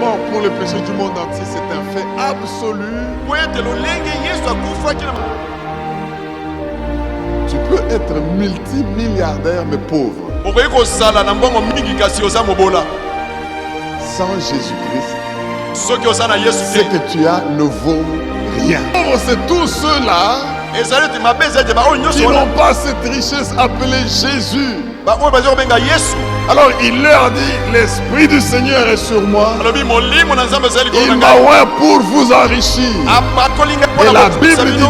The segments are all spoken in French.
mort pour le péché du monde entier, c'est un fait absolu. Tu peux être multimilliardaire mais pauvre. Sans Jésus-Christ, ce que tu as ne vaut rien. C'est tous ceux-là qui n'ont pas cette richesse appelée Jésus. Alors il leur dit, l'Esprit du Seigneur est sur moi. Il m'a oint pour vous enrichir. Et la Bible dit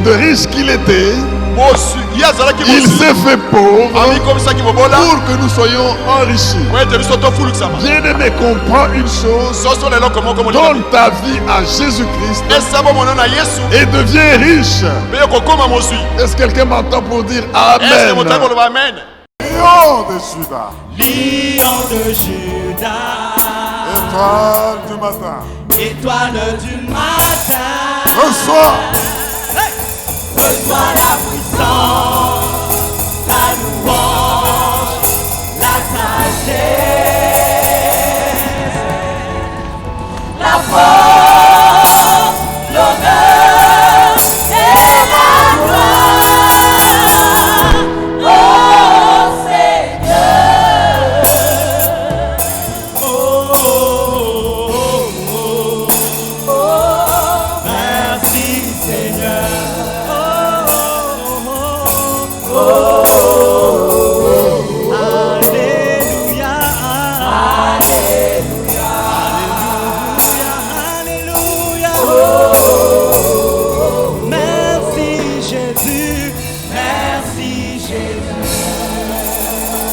de riche qu'il était, il s'est fait pauvre pour que nous soyons enrichis. Bien-aimé, comprends une chose. Donne ta vie à Jésus-Christ et deviens riche. Est-ce que quelqu'un m'entend pour dire Amen? Lion de Juda. Lion de Juda. Étoile du matin. Étoile du matin. Reçois. Reçois la puissance, la louange, la sagesse, la force, l'honneur et la gloire. Oh Seigneur. Oh, oh, oh, oh. Merci Seigneur. Alléluia, Alléluia, Alléluia, Alléluia. Merci Jésus, merci Jésus.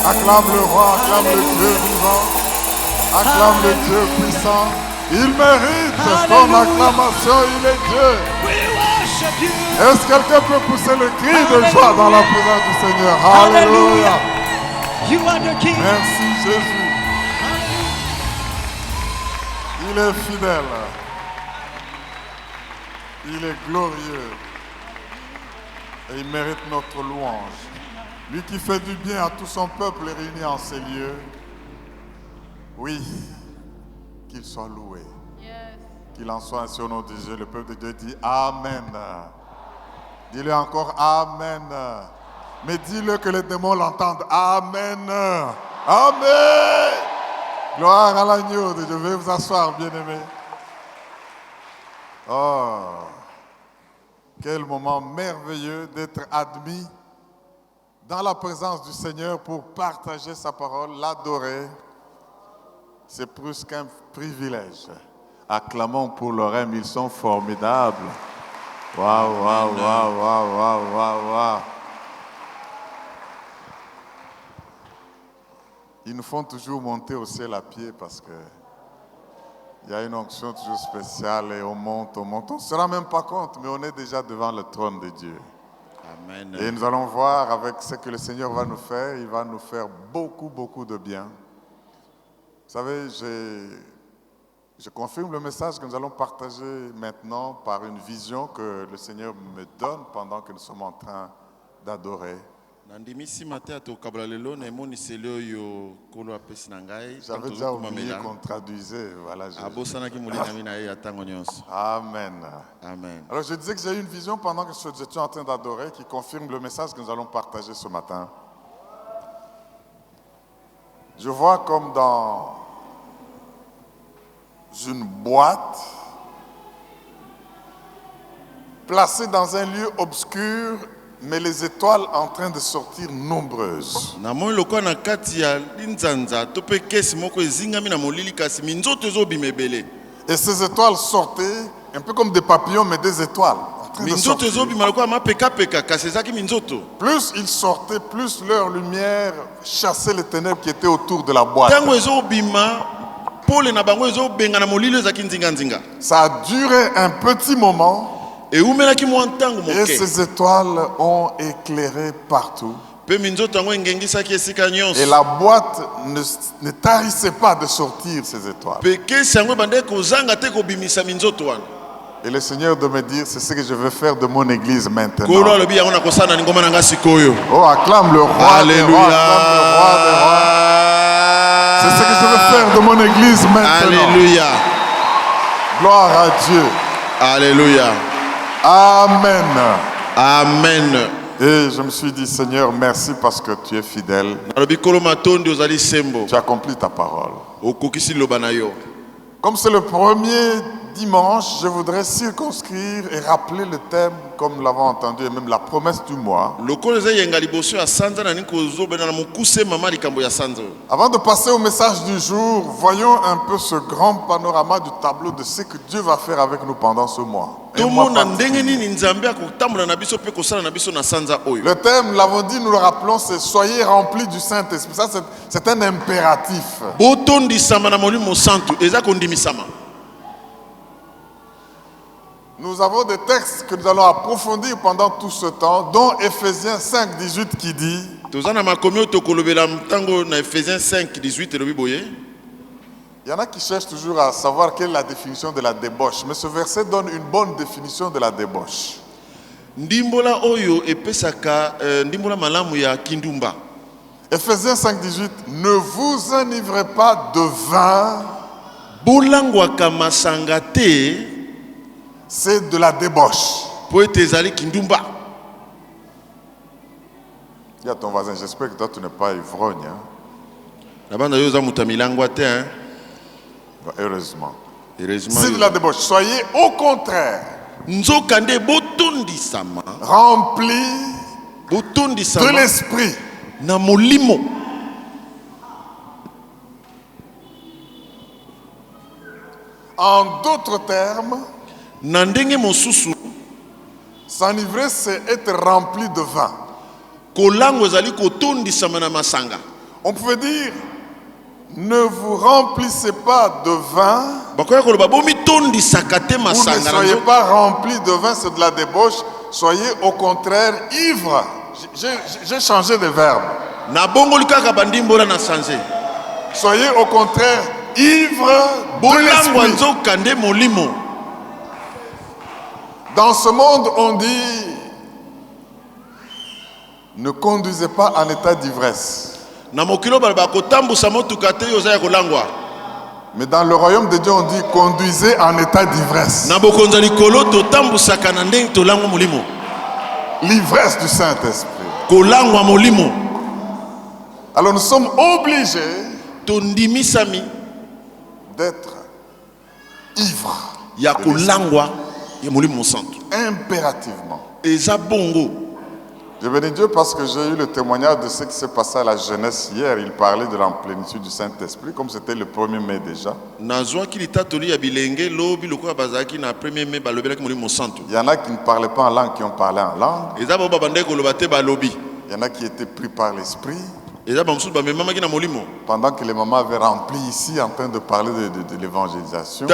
Acclame le roi, acclame le Dieu vivant, acclame le Dieu puissant. Il mérite ton acclamation, il est Dieu. Est-ce que quelqu'un peut pousser le cri de joie dans la présence du Seigneur? Alléluia. Merci Jésus. Il est fidèle. Il est glorieux. Et il mérite notre louange. Lui qui fait du bien à tout son peuple réuni en ces lieux. Oui, qu'il soit loué. Qu'il en soit ainsi au nom de Dieu. Le peuple de Dieu dit Amen. Dis-le encore Amen. Mais dis-le que les démons l'entendent. Amen. Amen. Gloire à l'agneau de Dieu. Veuillez vous asseoir, bien-aimés. Oh, quel moment merveilleux d'être admis dans la présence du Seigneur pour partager sa parole, l'adorer. C'est plus qu'un privilège. Acclamons pour l'oreille, ils sont formidables. Waouh, waouh, waouh, waouh, waouh, waouh, waouh. Ils nous font toujours monter au ciel à pied parce que il y a une onction toujours spéciale et on monte. On ne se rend même pas compte, mais on est déjà devant le trône de Dieu. Amen. Et nous allons voir avec ce que le Seigneur va nous faire. Il va nous faire beaucoup, beaucoup de bien. Vous savez, je confirme le message que nous allons partager maintenant par une vision que le Seigneur me donne pendant que nous sommes en train d'adorer. J'avais déjà oublié qu'on traduisait. Voilà, Amen. Amen. Alors je disais que j'ai eu une vision pendant que j'étais en train d'adorer qui confirme le message que nous allons partager ce matin. Je vois comme dans une boîte placée dans un lieu obscur, mais les étoiles en train de sortir nombreuses. Et ces étoiles sortaient un peu comme des papillons, mais des étoiles. Plus ils sortaient, plus leur lumière chassait les ténèbres qui étaient autour de la boîte. Ça a duré un petit moment. Et ces étoiles ont éclairé partout. Et la boîte ne tarissait pas de sortir ces étoiles. Et le Seigneur de me dire, c'est ce que je veux faire de mon église maintenant. Oh, acclame le roi. Alléluia. Acclame le roi des rois. C'est ce que je veux faire de mon église maintenant. Alléluia. Gloire à Dieu. Alléluia. Amen. Amen. Et je me suis dit, Seigneur, merci parce que tu es fidèle. Tu accomplis ta parole. Comme c'est le premier dimanche, je voudrais circonscrire et rappeler le thème, comme nous l'avons entendu, et même la promesse du mois. Avant de passer au message du jour, voyons un peu ce grand panorama du tableau de ce que Dieu va faire avec nous pendant ce mois. Le thème, nous l'avons dit, nous le rappelons, c'est « Soyez remplis du Saint-Esprit ». Ça, c'est un impératif. Nous avons des textes que nous allons approfondir pendant tout ce temps, dont Ephésiens 5, 18 qui dit il y en a qui cherchent toujours à savoir quelle est la définition de la débauche, mais ce verset donne une bonne définition de la débauche. Ephésiens 5, 18, ne vous enivrez pas de vin, c'est de la débauche. Dis à ton voisin, j'espère que toi tu n'es pas ivrogne. Heureusement. C'est de la débauche. Soyez au contraire remplis de l'esprit. En d'autres termes, s'enivrer, c'est être rempli de vin. On pouvait dire, ne vous remplissez pas de vin, ou ne soyez pas remplis de vin, c'est de la débauche. Soyez au contraire ivre. J'ai changé de verbe. Soyez au contraire ivre de l'esprit. Dans ce monde, on dit, ne conduisez pas en état d'ivresse. Mais dans le royaume de Dieu, on dit, conduisez en état d'ivresse. L'ivresse du Saint-Esprit. Alors nous sommes obligés d'être ivres. Impérativement. Je bénis Dieu parce que j'ai eu le témoignage de ce qui s'est passé à la jeunesse hier. Il parlait de la plénitude du Saint-Esprit, comme c'était le 1er mai déjà. Il y en a qui ne parlaient pas en langue, qui ont parlé en langue. Il y en a qui étaient pris par l'Esprit. Pendant que les mamans avaient rempli ici en train de parler de l'évangélisation.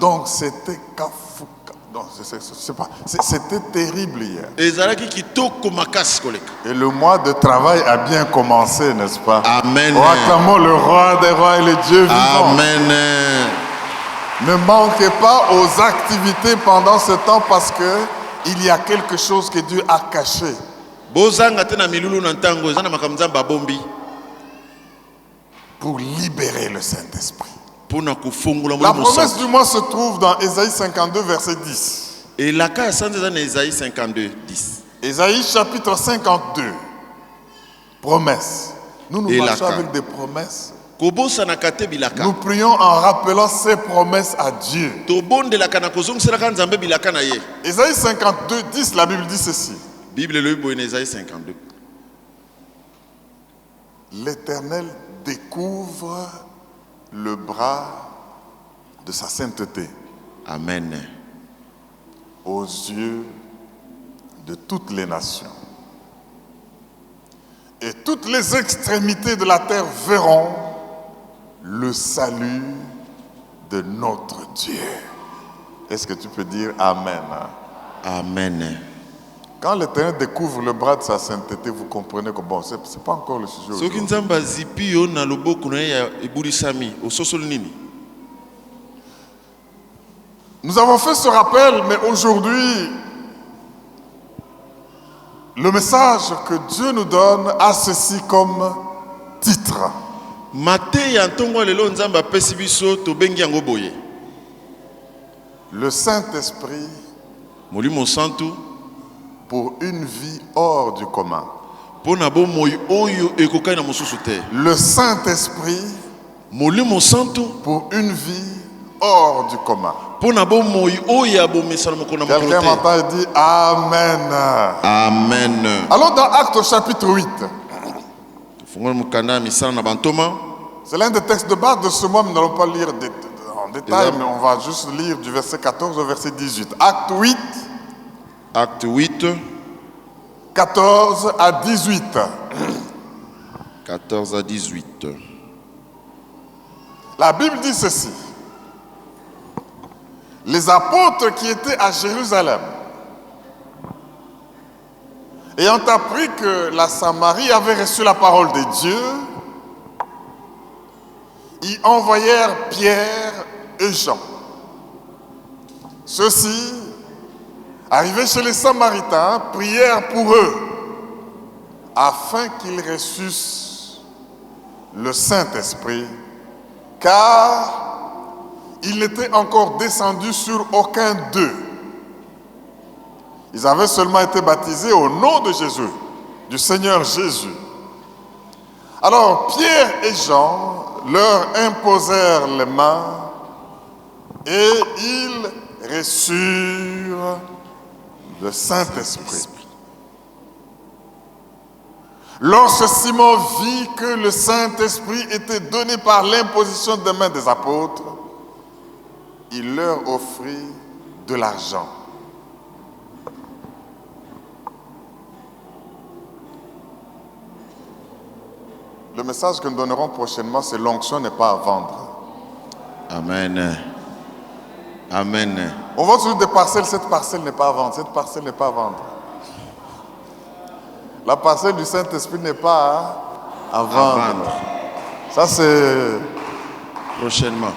Donc c'était kafouka. Non, je sais pas. C'était terrible hier. Et le mois de travail a bien commencé, n'est-ce pas? Amen. Acclamons le roi des rois et le Dieu vivant. Amen. Ne manquez pas aux activités pendant ce temps parce que il y a quelque chose que Dieu a caché. Pour libérer le Saint-Esprit. La promesse du mois se trouve dans Ésaïe 52, verset 10. Ésaïe chapitre 52. Promesse. Nous marchons avec des promesses. Nous prions en rappelant ces promesses à Dieu. Ésaïe 52, 10, la Bible dit ceci. L'Éternel découvre le bras de sa sainteté. Amen. Aux yeux de toutes les nations. Et toutes les extrémités de la terre verront le salut de notre Dieu. Est-ce que tu peux dire Amen? Amen. Quand l'Éternel découvre le bras de sa sainteté, vous comprenez que bon, c'est pas encore le sujet aujourd'hui. Nous avons fait ce rappel, mais aujourd'hui, le message que Dieu nous donne a ceci comme titre. Le Saint-Esprit pour une vie hors du commun. Le Saint-Esprit pour une vie hors du commun. Quelqu'un m'entend et dit Amen. Amen. Allons dans Actes chapitre 8. C'est l'un des textes de base de ce mois, mais nous n'allons pas lire en détail, mais on va juste lire du verset 14 au verset 18. Acte 8. Acte 8. 14 à 18. 14 à 18. La Bible dit ceci. Les apôtres qui étaient à Jérusalem, ayant appris que la Samarie avait reçu la parole de Dieu, y envoyèrent Pierre et Jean. Ceux-ci, arrivés chez les Samaritains, prièrent pour eux, afin qu'ils reçussent le Saint-Esprit, car il n'était encore descendu sur aucun d'eux. Ils avaient seulement été baptisés au nom de Jésus, du Seigneur Jésus. Alors Pierre et Jean leur imposèrent les mains et ils reçurent le Saint-Esprit. Lorsque Simon vit que le Saint-Esprit était donné par l'imposition des mains des apôtres, il leur offrit de l'argent. Le message que nous donnerons prochainement, c'est l'onction n'est pas à vendre. Amen. Amen. On vend toujours des parcelles, cette parcelle n'est pas à vendre, cette parcelle n'est pas à vendre. La parcelle du Saint-Esprit n'est pas à vendre. Ça c'est prochainement.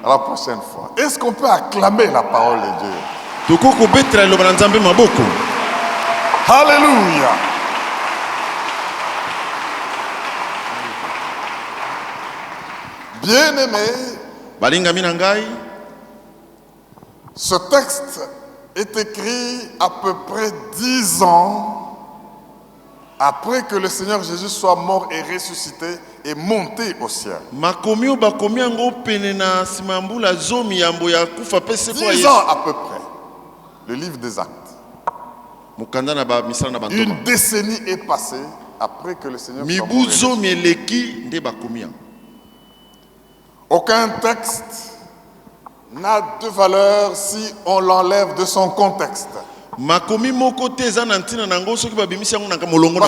À la prochaine fois. Est-ce qu'on peut acclamer la parole de Dieu? Alléluia. Bien-aimé, ce texte est écrit à peu près 10 ans après que le Seigneur Jésus soit mort et ressuscité et monté au ciel. 10 ans à peu près. Le livre des Actes. Une décennie est passée après que le Seigneur soit mort et ressuscité. Aucun texte n'a de valeur si on l'enlève de son contexte. Parce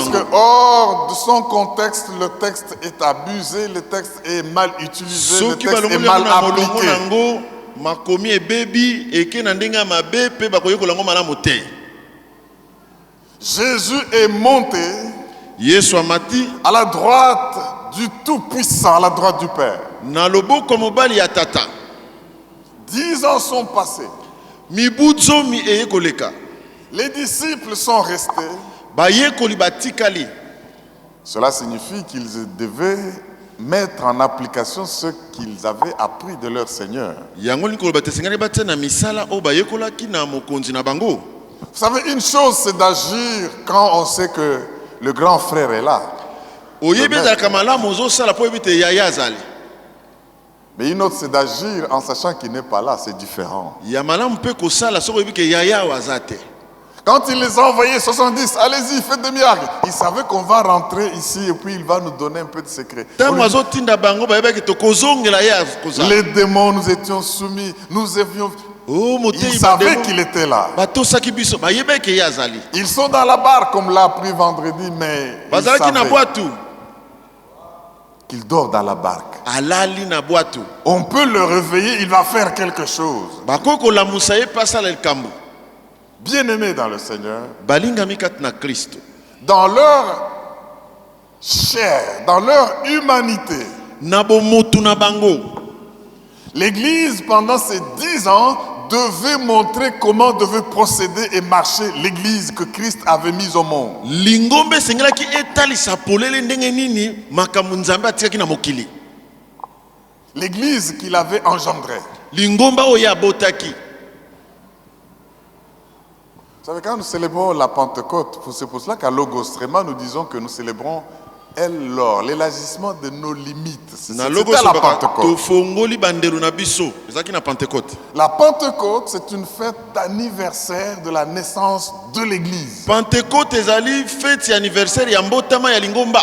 que hors de son contexte, le texte est abusé, le texte est mal utilisé, le texte est mal appliqué. Jésus est monté à la droite du Tout-Puissant, à la droite du Père. 10 ans sont passés. Les disciples sont restés. Cela signifie qu'ils devaient mettre en application ce qu'ils avaient appris de leur Seigneur. Vous savez, une chose c'est d'agir quand on sait que le grand frère est là. Mais une autre c'est d'agir en sachant qu'il n'est pas là, c'est différent. Quand il les a envoyés 70, allez-y, faites des miracles. Ils savaient qu'on va rentrer ici et puis il va nous donner un peu de secret. Les démons, nous étions soumis, nous avions... Ils savaient qu'il était là. Ils sont dans la barque comme l'a appris vendredi, mais ils savaient qu'il dort dans la barque. On peut le réveiller, il va faire quelque chose. Bien-aimés dans le Seigneur, dans leur chair, dans leur humanité, l'Église pendant ces 10 ans devait montrer comment devait procéder et marcher l'église que Christ avait mise au monde. Lingombe sengelaki etalisa polele ndenge nini makambo nzambe atikaki na mokili. L'église qu'il avait engendrée. Lingomba oyo abotaki. Vous savez, quand nous célébrons la Pentecôte, c'est pour cela qu'à Logos Trema, nous disons que nous célébrons l'or, l'élargissement de nos limites. C'est la Pentecôte. La Pentecôte, c'est une fête d'anniversaire de la naissance de l'Église. Pentecôte est fête anniversaire ya mbotama ya Lingomba.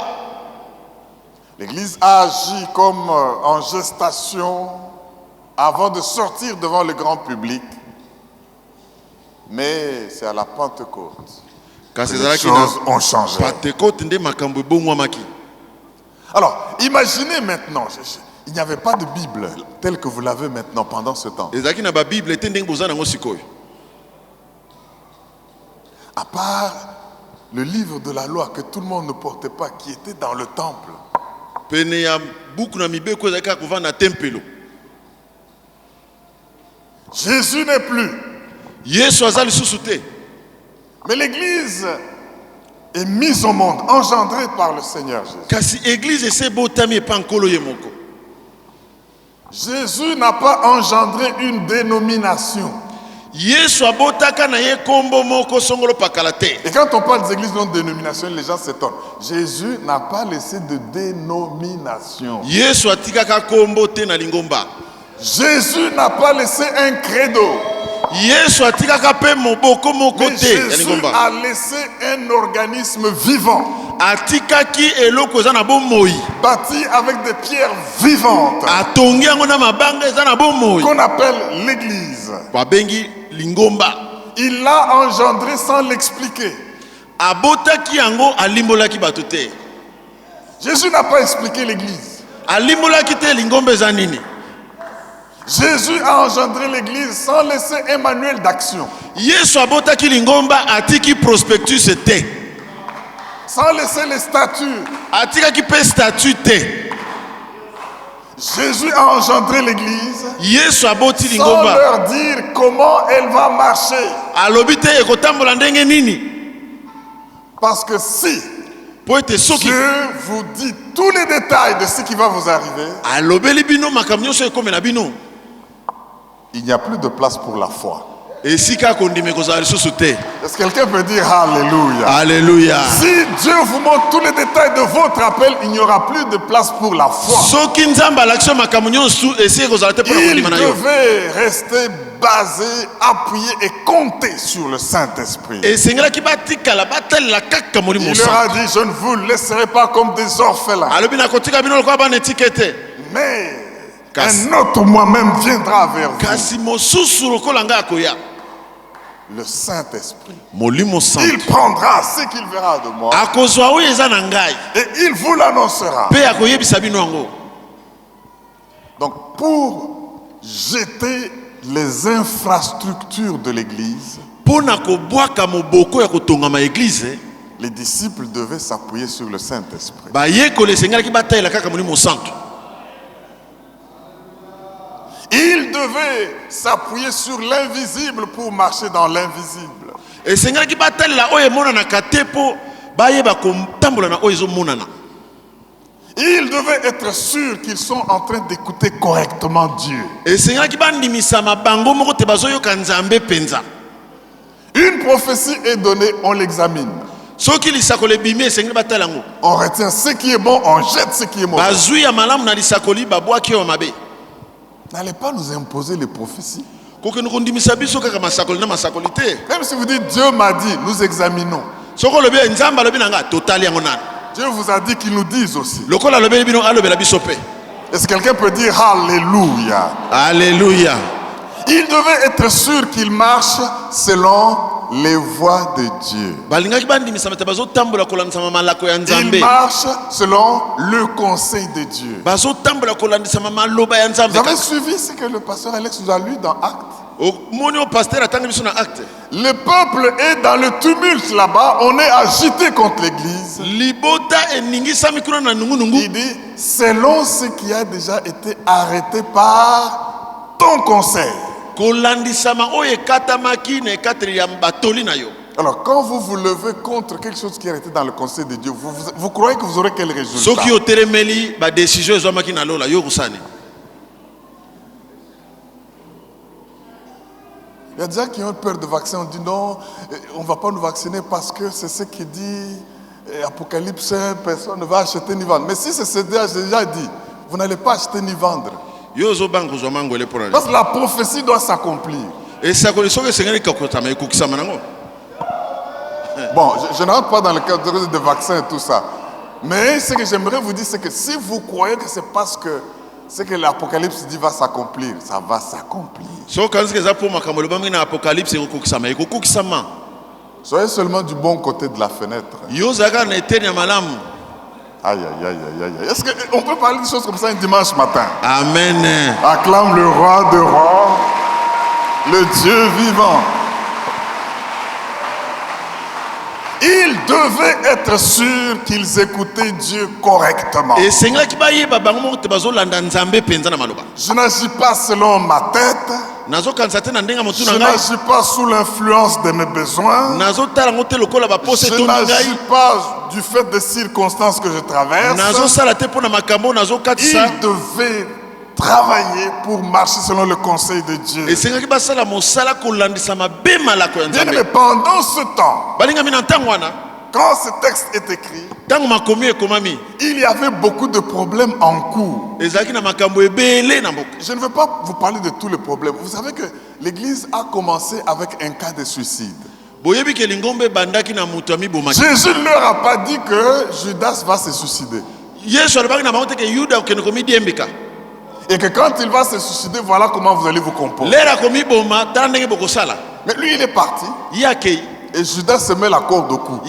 L'Église a agi comme en gestation avant de sortir devant le grand public. Mais c'est à la Pentecôte que les choses ont changé. Alors, imaginez maintenant, il n'y avait pas de Bible telle que vous l'avez maintenant pendant ce temps. À part le livre de la loi que tout le monde ne portait pas, qui était dans le temple. Jésus n'est plus. Mais l'Église est mise au monde, engendrée par le Seigneur Jésus. Jésus n'a pas engendré une dénomination. Et quand on parle des églises non dénomination, les gens s'étonnent. Jésus n'a pas laissé de dénomination. Jésus n'a pas laissé un credo. Mais Jésus a laissé un organisme vivant, bâti avec des pierres vivantes, qu'on appelle l'Église. Il l'a engendré sans l'expliquer. Jésus n'a pas expliqué l'Église. Jésus a engendré l'Église sans laisser un manuel d'action. Sans laisser les statuts. Jésus a engendré l'Église sans leur dire comment elle va marcher. Parce que si Dieu vous dit tous les détails de ce qui va vous arriver, il n'y a plus de place pour la foi. Est-ce que quelqu'un peut dire Alléluia? Alléluia. Si Dieu vous montre tous les détails de votre appel, il n'y aura plus de place pour la foi. Il devait rester basé, appuyé et compter sur le Saint-Esprit. Il leur a dit, je ne vous laisserai pas comme des orphelins. Mais un autre moi-même viendra vers vous. Le Saint-Esprit. Il prendra ce qu'il verra de moi. Et il vous l'annoncera. Donc pour jeter les infrastructures de l'Église, les disciples devaient s'appuyer sur le Saint-Esprit. Ils devaient s'appuyer sur l'invisible pour marcher dans l'invisible. Ils devaient être sûrs qu'ils sont en train d'écouter correctement Dieu. Une prophétie est donnée, on l'examine. On retient ce qui est bon, on jette ce qui est mauvais. N'allez pas nous imposer les prophéties. Même si vous dites Dieu m'a dit, nous examinons. Dieu vous a dit qu'il nous dise aussi. Est-ce que quelqu'un peut dire Alléluia? Alléluia. Il devait être sûr qu'il marche selon les voies de Dieu. Il marche selon le conseil de Dieu. Vous avez suivi ce que le pasteur Alex nous a lu dans Actes? Le peuple est dans le tumulte là-bas, on est agité contre l'Église. Il dit, selon ce qui a déjà été arrêté par ton conseil. Alors, quand vous vous levez contre quelque chose qui a été dans le conseil de Dieu, vous croyez que vous aurez quel résultat? Il y a des gens qui ont peur de vaccin. On dit non, on ne va pas nous vacciner parce que c'est ce qui dit Apocalypse 1, personne ne va acheter ni vendre. Mais si c'est déjà dit, vous n'allez pas acheter ni vendre. Parce que la prophétie doit s'accomplir. Bon, je ne rentre pas dans le cadre des vaccins et tout ça. Mais ce que j'aimerais vous dire, c'est que si vous croyez que c'est parce que ce que l'Apocalypse dit va s'accomplir, ça va s'accomplir. Soyez seulement du bon côté de la fenêtre. Aïe, aïe, aïe, aïe, aïe. Est-ce qu'on peut parler de choses comme ça un dimanche matin? Amen. Acclame le roi de rois, le Dieu vivant. Ils devaient être sûrs qu'ils écoutaient Dieu correctement. Je n'agis pas selon ma tête. Je n'agis pas sous l'influence de mes besoins. Je n'agis pas du fait des circonstances que je traverse. Ils devaient travailler pour marcher selon le conseil de Dieu. Bien, mais pendant ce temps, quand ce texte est écrit, il y avait beaucoup de problèmes en cours. Je ne veux pas vous parler de tous les problèmes. Vous savez que l'église a commencé avec un cas de suicide. Jésus ne leur a pas dit que Judas va se suicider. Et que quand il va se suicider, voilà comment vous allez vous comporter. Mais lui, il est parti. Et Judas se met la corde au cou.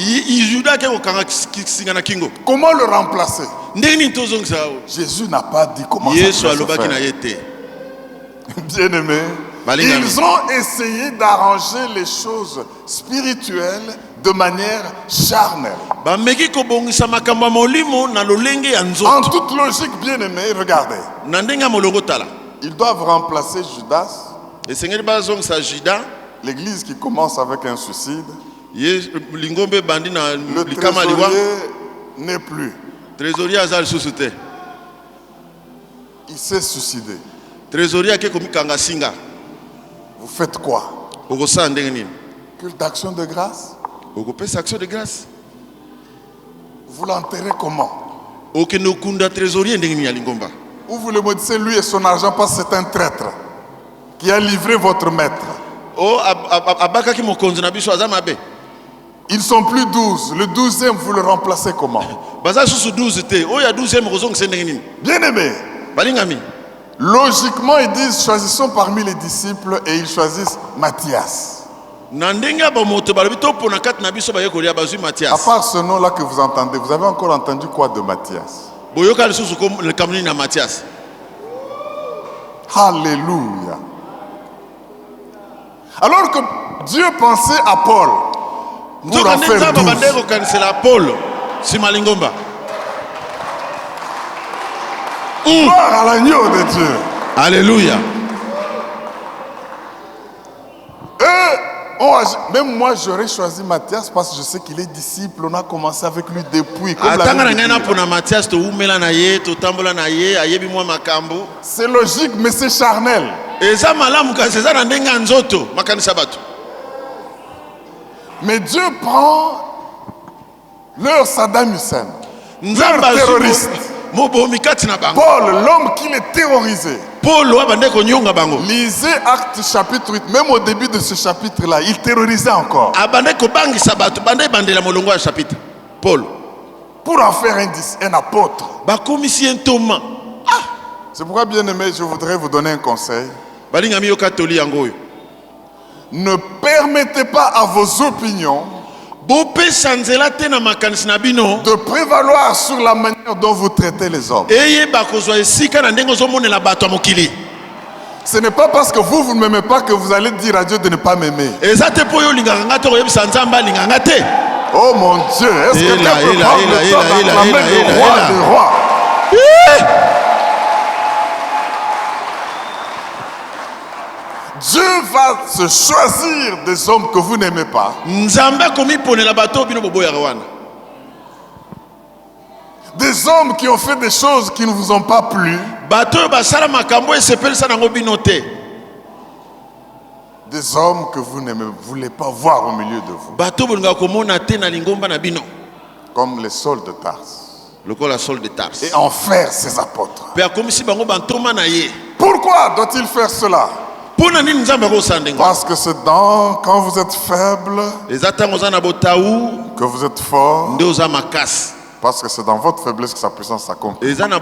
Comment le remplacer? Jésus n'a pas dit comment ça se faire. Bien-aimés, ils ont essayé d'arranger les choses spirituelles de manière charnelle. En toute logique, bien-aimés, regardez. Ils doivent remplacer Judas. L'église qui commence avec un suicide. Le trésorier n'est plus. Il s'est suicidé. Vous faites quoi? Culte d'action de grâce. Vous l'enterrez comment? Ou vous le maudissez lui et son argent parce que c'est un traître qui a livré votre maître. Ils sont plus 12. Le 12e, vous le remplacez comment? Bien-aimé, logiquement, ils disent choisissons parmi les disciples et ils choisissent Matthias. À part ce nom-là que vous entendez, vous avez encore entendu quoi de Matthias? Alléluia. Alors que Dieu pensait à Paul pour en faire 12. Gloire à l'agneau de Dieu. Alléluia. Même moi j'aurais choisi Matthias parce que je sais qu'il est disciple. On a commencé avec lui depuis. C'est logique, mais c'est charnel. Mais Dieu prend leur Saddam Hussein, leur terroriste. Paul, l'homme qui les terrorisait. Lisez Actes chapitre 8. Même au début de ce chapitre-là, il terrorisait encore. Paul. Pour en faire un apôtre. C'est pourquoi, bien aimé, je voudrais vous donner un conseil. Ne permettez pas à vos opinions de prévaloir sur la manière dont vous traitez les hommes. Ce n'est pas parce que vous ne m'aimez pas que vous allez dire à Dieu de ne pas m'aimer. Oh mon Dieu, est-ce que quelqu'un peut prendre le temps d'acclamer le roi des rois? Dieu va se choisir des hommes que vous n'aimez pas. Des hommes qui ont fait des choses qui ne vous ont pas plu. Des hommes que vous ne voulez pas voir au milieu de vous. Comme les Sauls de Tarse. Et en faire ses apôtres. Pourquoi doit-il faire cela? Parce que c'est quand vous êtes faible que vous êtes fort. Parce que c'est dans votre faiblesse que sa puissance s'accomplit. Vous savez,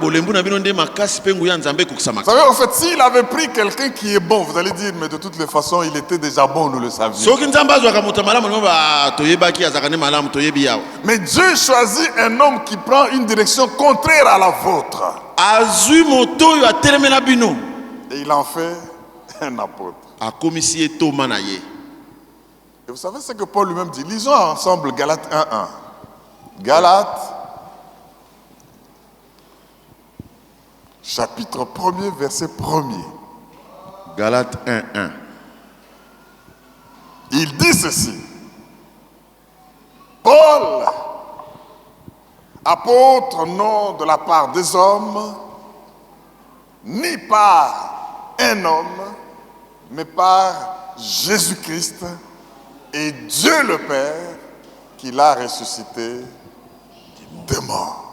en fait, s'il avait pris quelqu'un qui est bon, vous allez dire, mais de toutes les façons, il était déjà bon, nous le savions. Mais Dieu choisit un homme qui prend une direction contraire à la vôtre. Et il en fait un apôtre. Et vous savez ce que Paul lui-même dit? Lisons ensemble Galates 1:1. Galates, chapitre 1er, verset 1er. Galates 1:1. Il dit ceci. Paul, apôtre non de la part des hommes, ni par un homme, mais par Jésus-Christ et Dieu le Père qui l'a ressuscité des morts.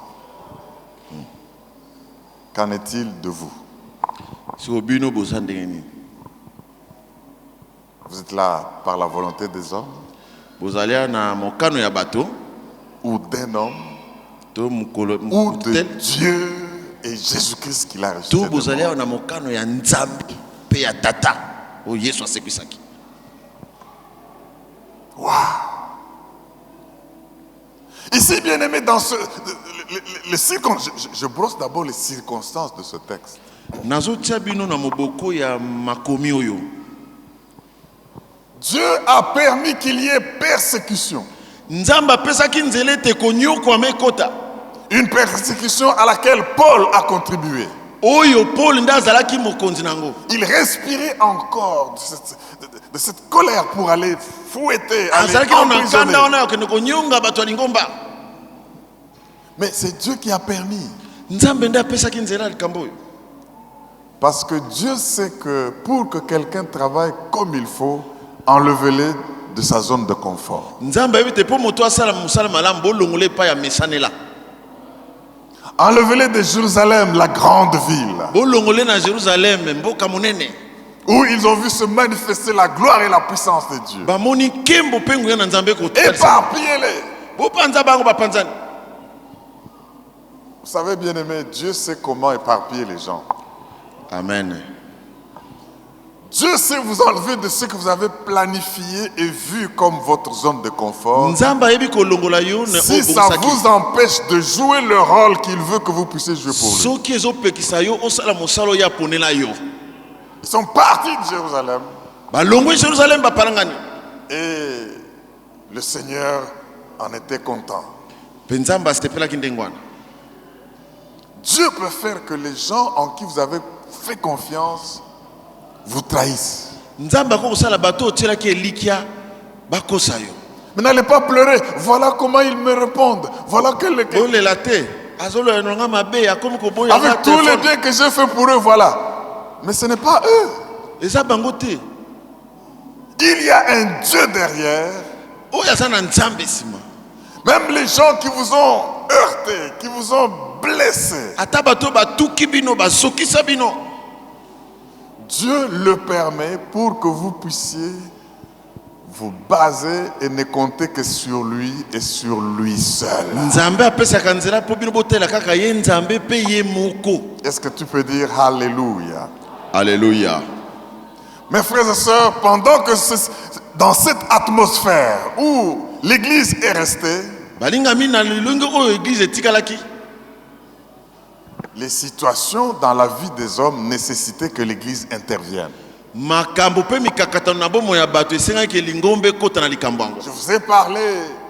Qu'en est-il de vous? Vous êtes là par la volonté des hommes ou d'un homme ou de Dieu et Jésus-Christ qui l'a ressuscité des morts. Wow. Ici, bien aimé, dans je brosse d'abord les circonstances de ce texte. Dieu a permis qu'il y ait persécution. Une persécution à laquelle Paul a contribué. Il respirait encore de cette colère pour aller fouetter, aller emprisonner. Mais c'est Dieu qui a permis. Parce que Dieu sait que pour que quelqu'un travaille comme il faut, enlevez-le de sa zone de confort. Enlevez-le de Jérusalem, la grande ville, où ils ont vu se manifester la gloire et la puissance de Dieu. Éparpillez-les. Vous savez, bien aimé, Dieu sait comment éparpiller les gens. Amen. Dieu sait vous enlever de ce que vous avez planifié et vu comme votre zone de confort. Si ça vous empêche de jouer le rôle qu'il veut que vous puissiez jouer pour lui. Ils sont partis de Jérusalem. Et le Seigneur en était content. Dieu peut faire que les gens en qui vous avez fait confiance vous trahissent. Mais n'allez pas pleurer. Voilà comment ils me répondent. Voilà avec tous les biens que j'ai fait pour eux, voilà. Mais ce n'est pas eux. Il y a un Dieu derrière. Même les gens qui vous ont heurté, qui vous ont blessé, Dieu le permet pour que vous puissiez vous baser et ne compter que sur lui et sur lui seul. Est-ce que tu peux dire Alléluia? Alléluia. Mes frères et sœurs, pendant que dans cette atmosphère où l'église est restée, les situations dans la vie des hommes nécessitaient que l'église intervienne. Je vous ai parlé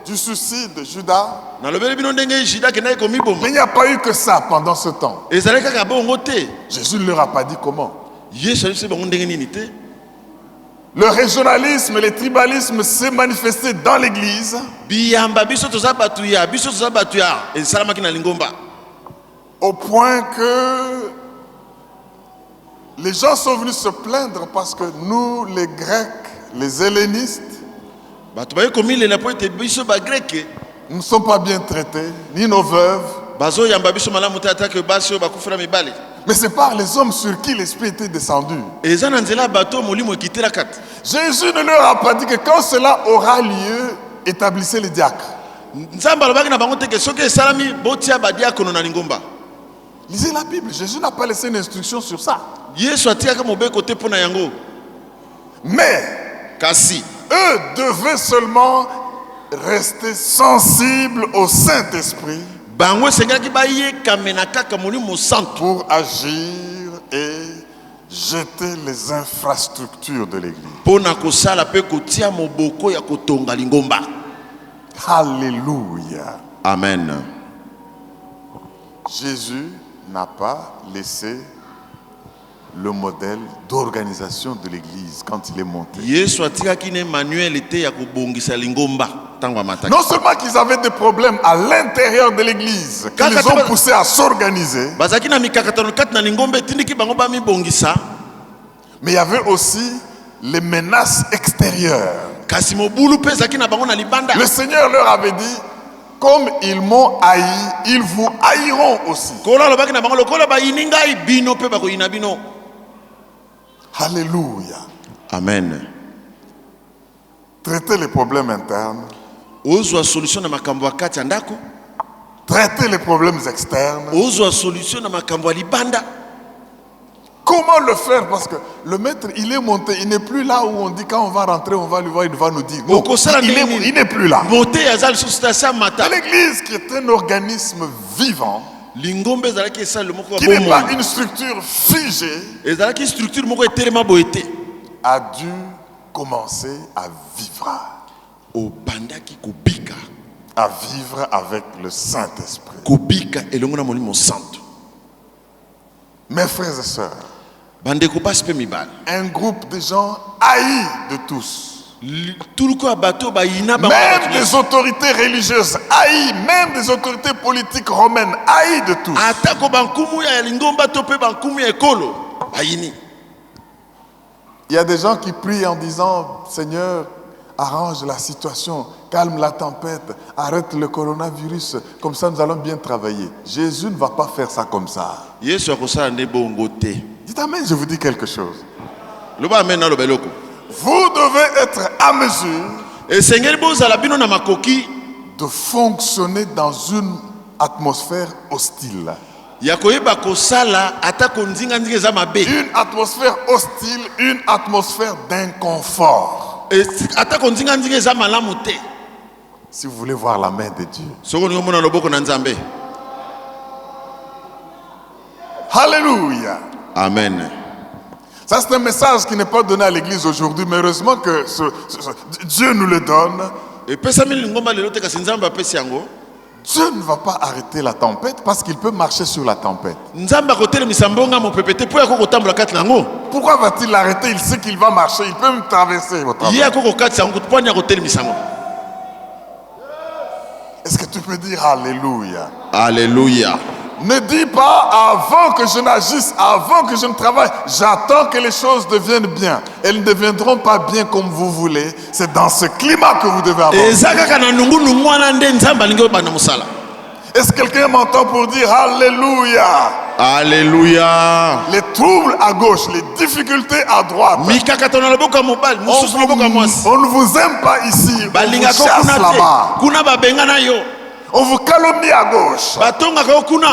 du suicide de Judas. Mais il n'y a pas eu que ça pendant ce temps. Jésus ne leur a pas dit comment. Le régionalisme et le tribalisme s'est manifesté dans l'église. Au point que les gens sont venus se plaindre parce que nous, les Grecs, les hellénistes, nous ne sommes pas bien traités, ni nos veuves. Mais c'est par les hommes sur qui l'Esprit était descendu. Jésus ne leur a pas dit que quand cela aura lieu, établissez les diacres. Lisez la Bible, Jésus n'a pas laissé une instruction sur ça. Mais eux devaient seulement rester sensibles au Saint-Esprit pour agir et jeter les infrastructures de l'église. Alléluia. Amen. Jésus n'a pas laissé le modèle d'organisation de l'église quand il est monté. Non seulement qu'ils avaient des problèmes à l'intérieur de l'église, qui les ont poussés à s'organiser, mais il y avait aussi les menaces extérieures. Le Seigneur leur avait dit, comme ils m'ont haï, ils vous haïront aussi. Alléluia. Amen. Traiter les problèmes internes. Traiter les problèmes externes. Comment le faire? Parce que le maître, il est monté. Il n'est plus là où on dit quand on va rentrer, on va lui voir, il va nous dire. Non, il n'est plus là. L'église qui est un organisme vivant, qui n'est pas une structure figée, a dû commencer à vivre. À vivre avec le Saint-Esprit. Mes frères et sœurs, un groupe de gens haïs de tous. Même des autorités religieuses haïs, même des autorités politiques romaines haïs de tous. Il y a des gens qui prient en disant, Seigneur, arrange la situation, calme la tempête, arrête le coronavirus, comme ça nous allons bien travailler. Jésus ne va pas faire ça comme ça. Dites amen, je vous dis quelque chose. Vous devez être à mesure de fonctionner dans une atmosphère hostile. Une atmosphère hostile, une atmosphère d'inconfort. Si vous voulez voir la main de Dieu. Alléluia. Amen. Ça c'est un message qui n'est pas donné à l'église aujourd'hui, mais heureusement que Dieu nous le donne. Dieu ne va pas arrêter la tempête parce qu'il peut marcher sur la tempête. Pourquoi va-t-il l'arrêter? Il sait qu'il va marcher, il peut me traverser votre travail. Est-ce que tu peux dire Alléluia? Alléluia. Ne dis pas avant que je n'agisse, avant que je ne travaille, j'attends que les choses deviennent bien. Elles ne deviendront pas bien comme vous voulez. C'est dans ce climat que vous devez avoir. Est-ce que quelqu'un m'entend pour dire Alléluia? Alléluia. Les troubles à gauche, les difficultés à droite. On ne vous aime pas ici, on vous chasse là-bas. On vous calomnie à gauche.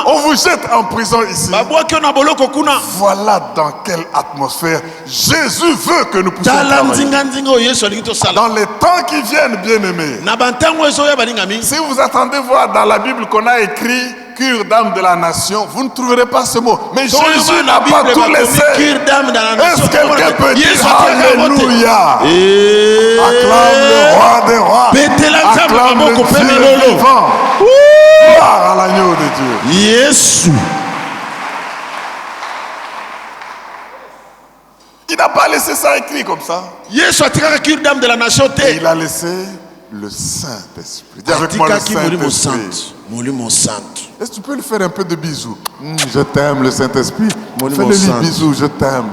On vous jette en prison ici. Voilà dans quelle atmosphère Jésus veut que nous puissions travailler. Dans les temps qui viennent, bien-aimés. Si vous attendez voir dans la Bible qu'on a écrit cure d'âme de la nation, vous ne trouverez pas ce mot. Mais Jésus n'a pas tout laissé. Est-ce que quelqu'un peut dire Alléluia? Acclame le roi des rois. Acclame le Dieu vivant. Gloire à l'agneau de Dieu. Yes. Il n'a pas laissé ça écrit comme ça. Yesu atikaka cure-dame de la nation Et te. il a laissé le Saint-Esprit. Dis avec moi le Atikaki molimo Saint-Esprit. santo. Molimo santo. Est-ce que tu peux lui faire un peu de bisous? Je t'aime, le Saint-Esprit. Molimo Fais-le santo. bisous, je t'aime.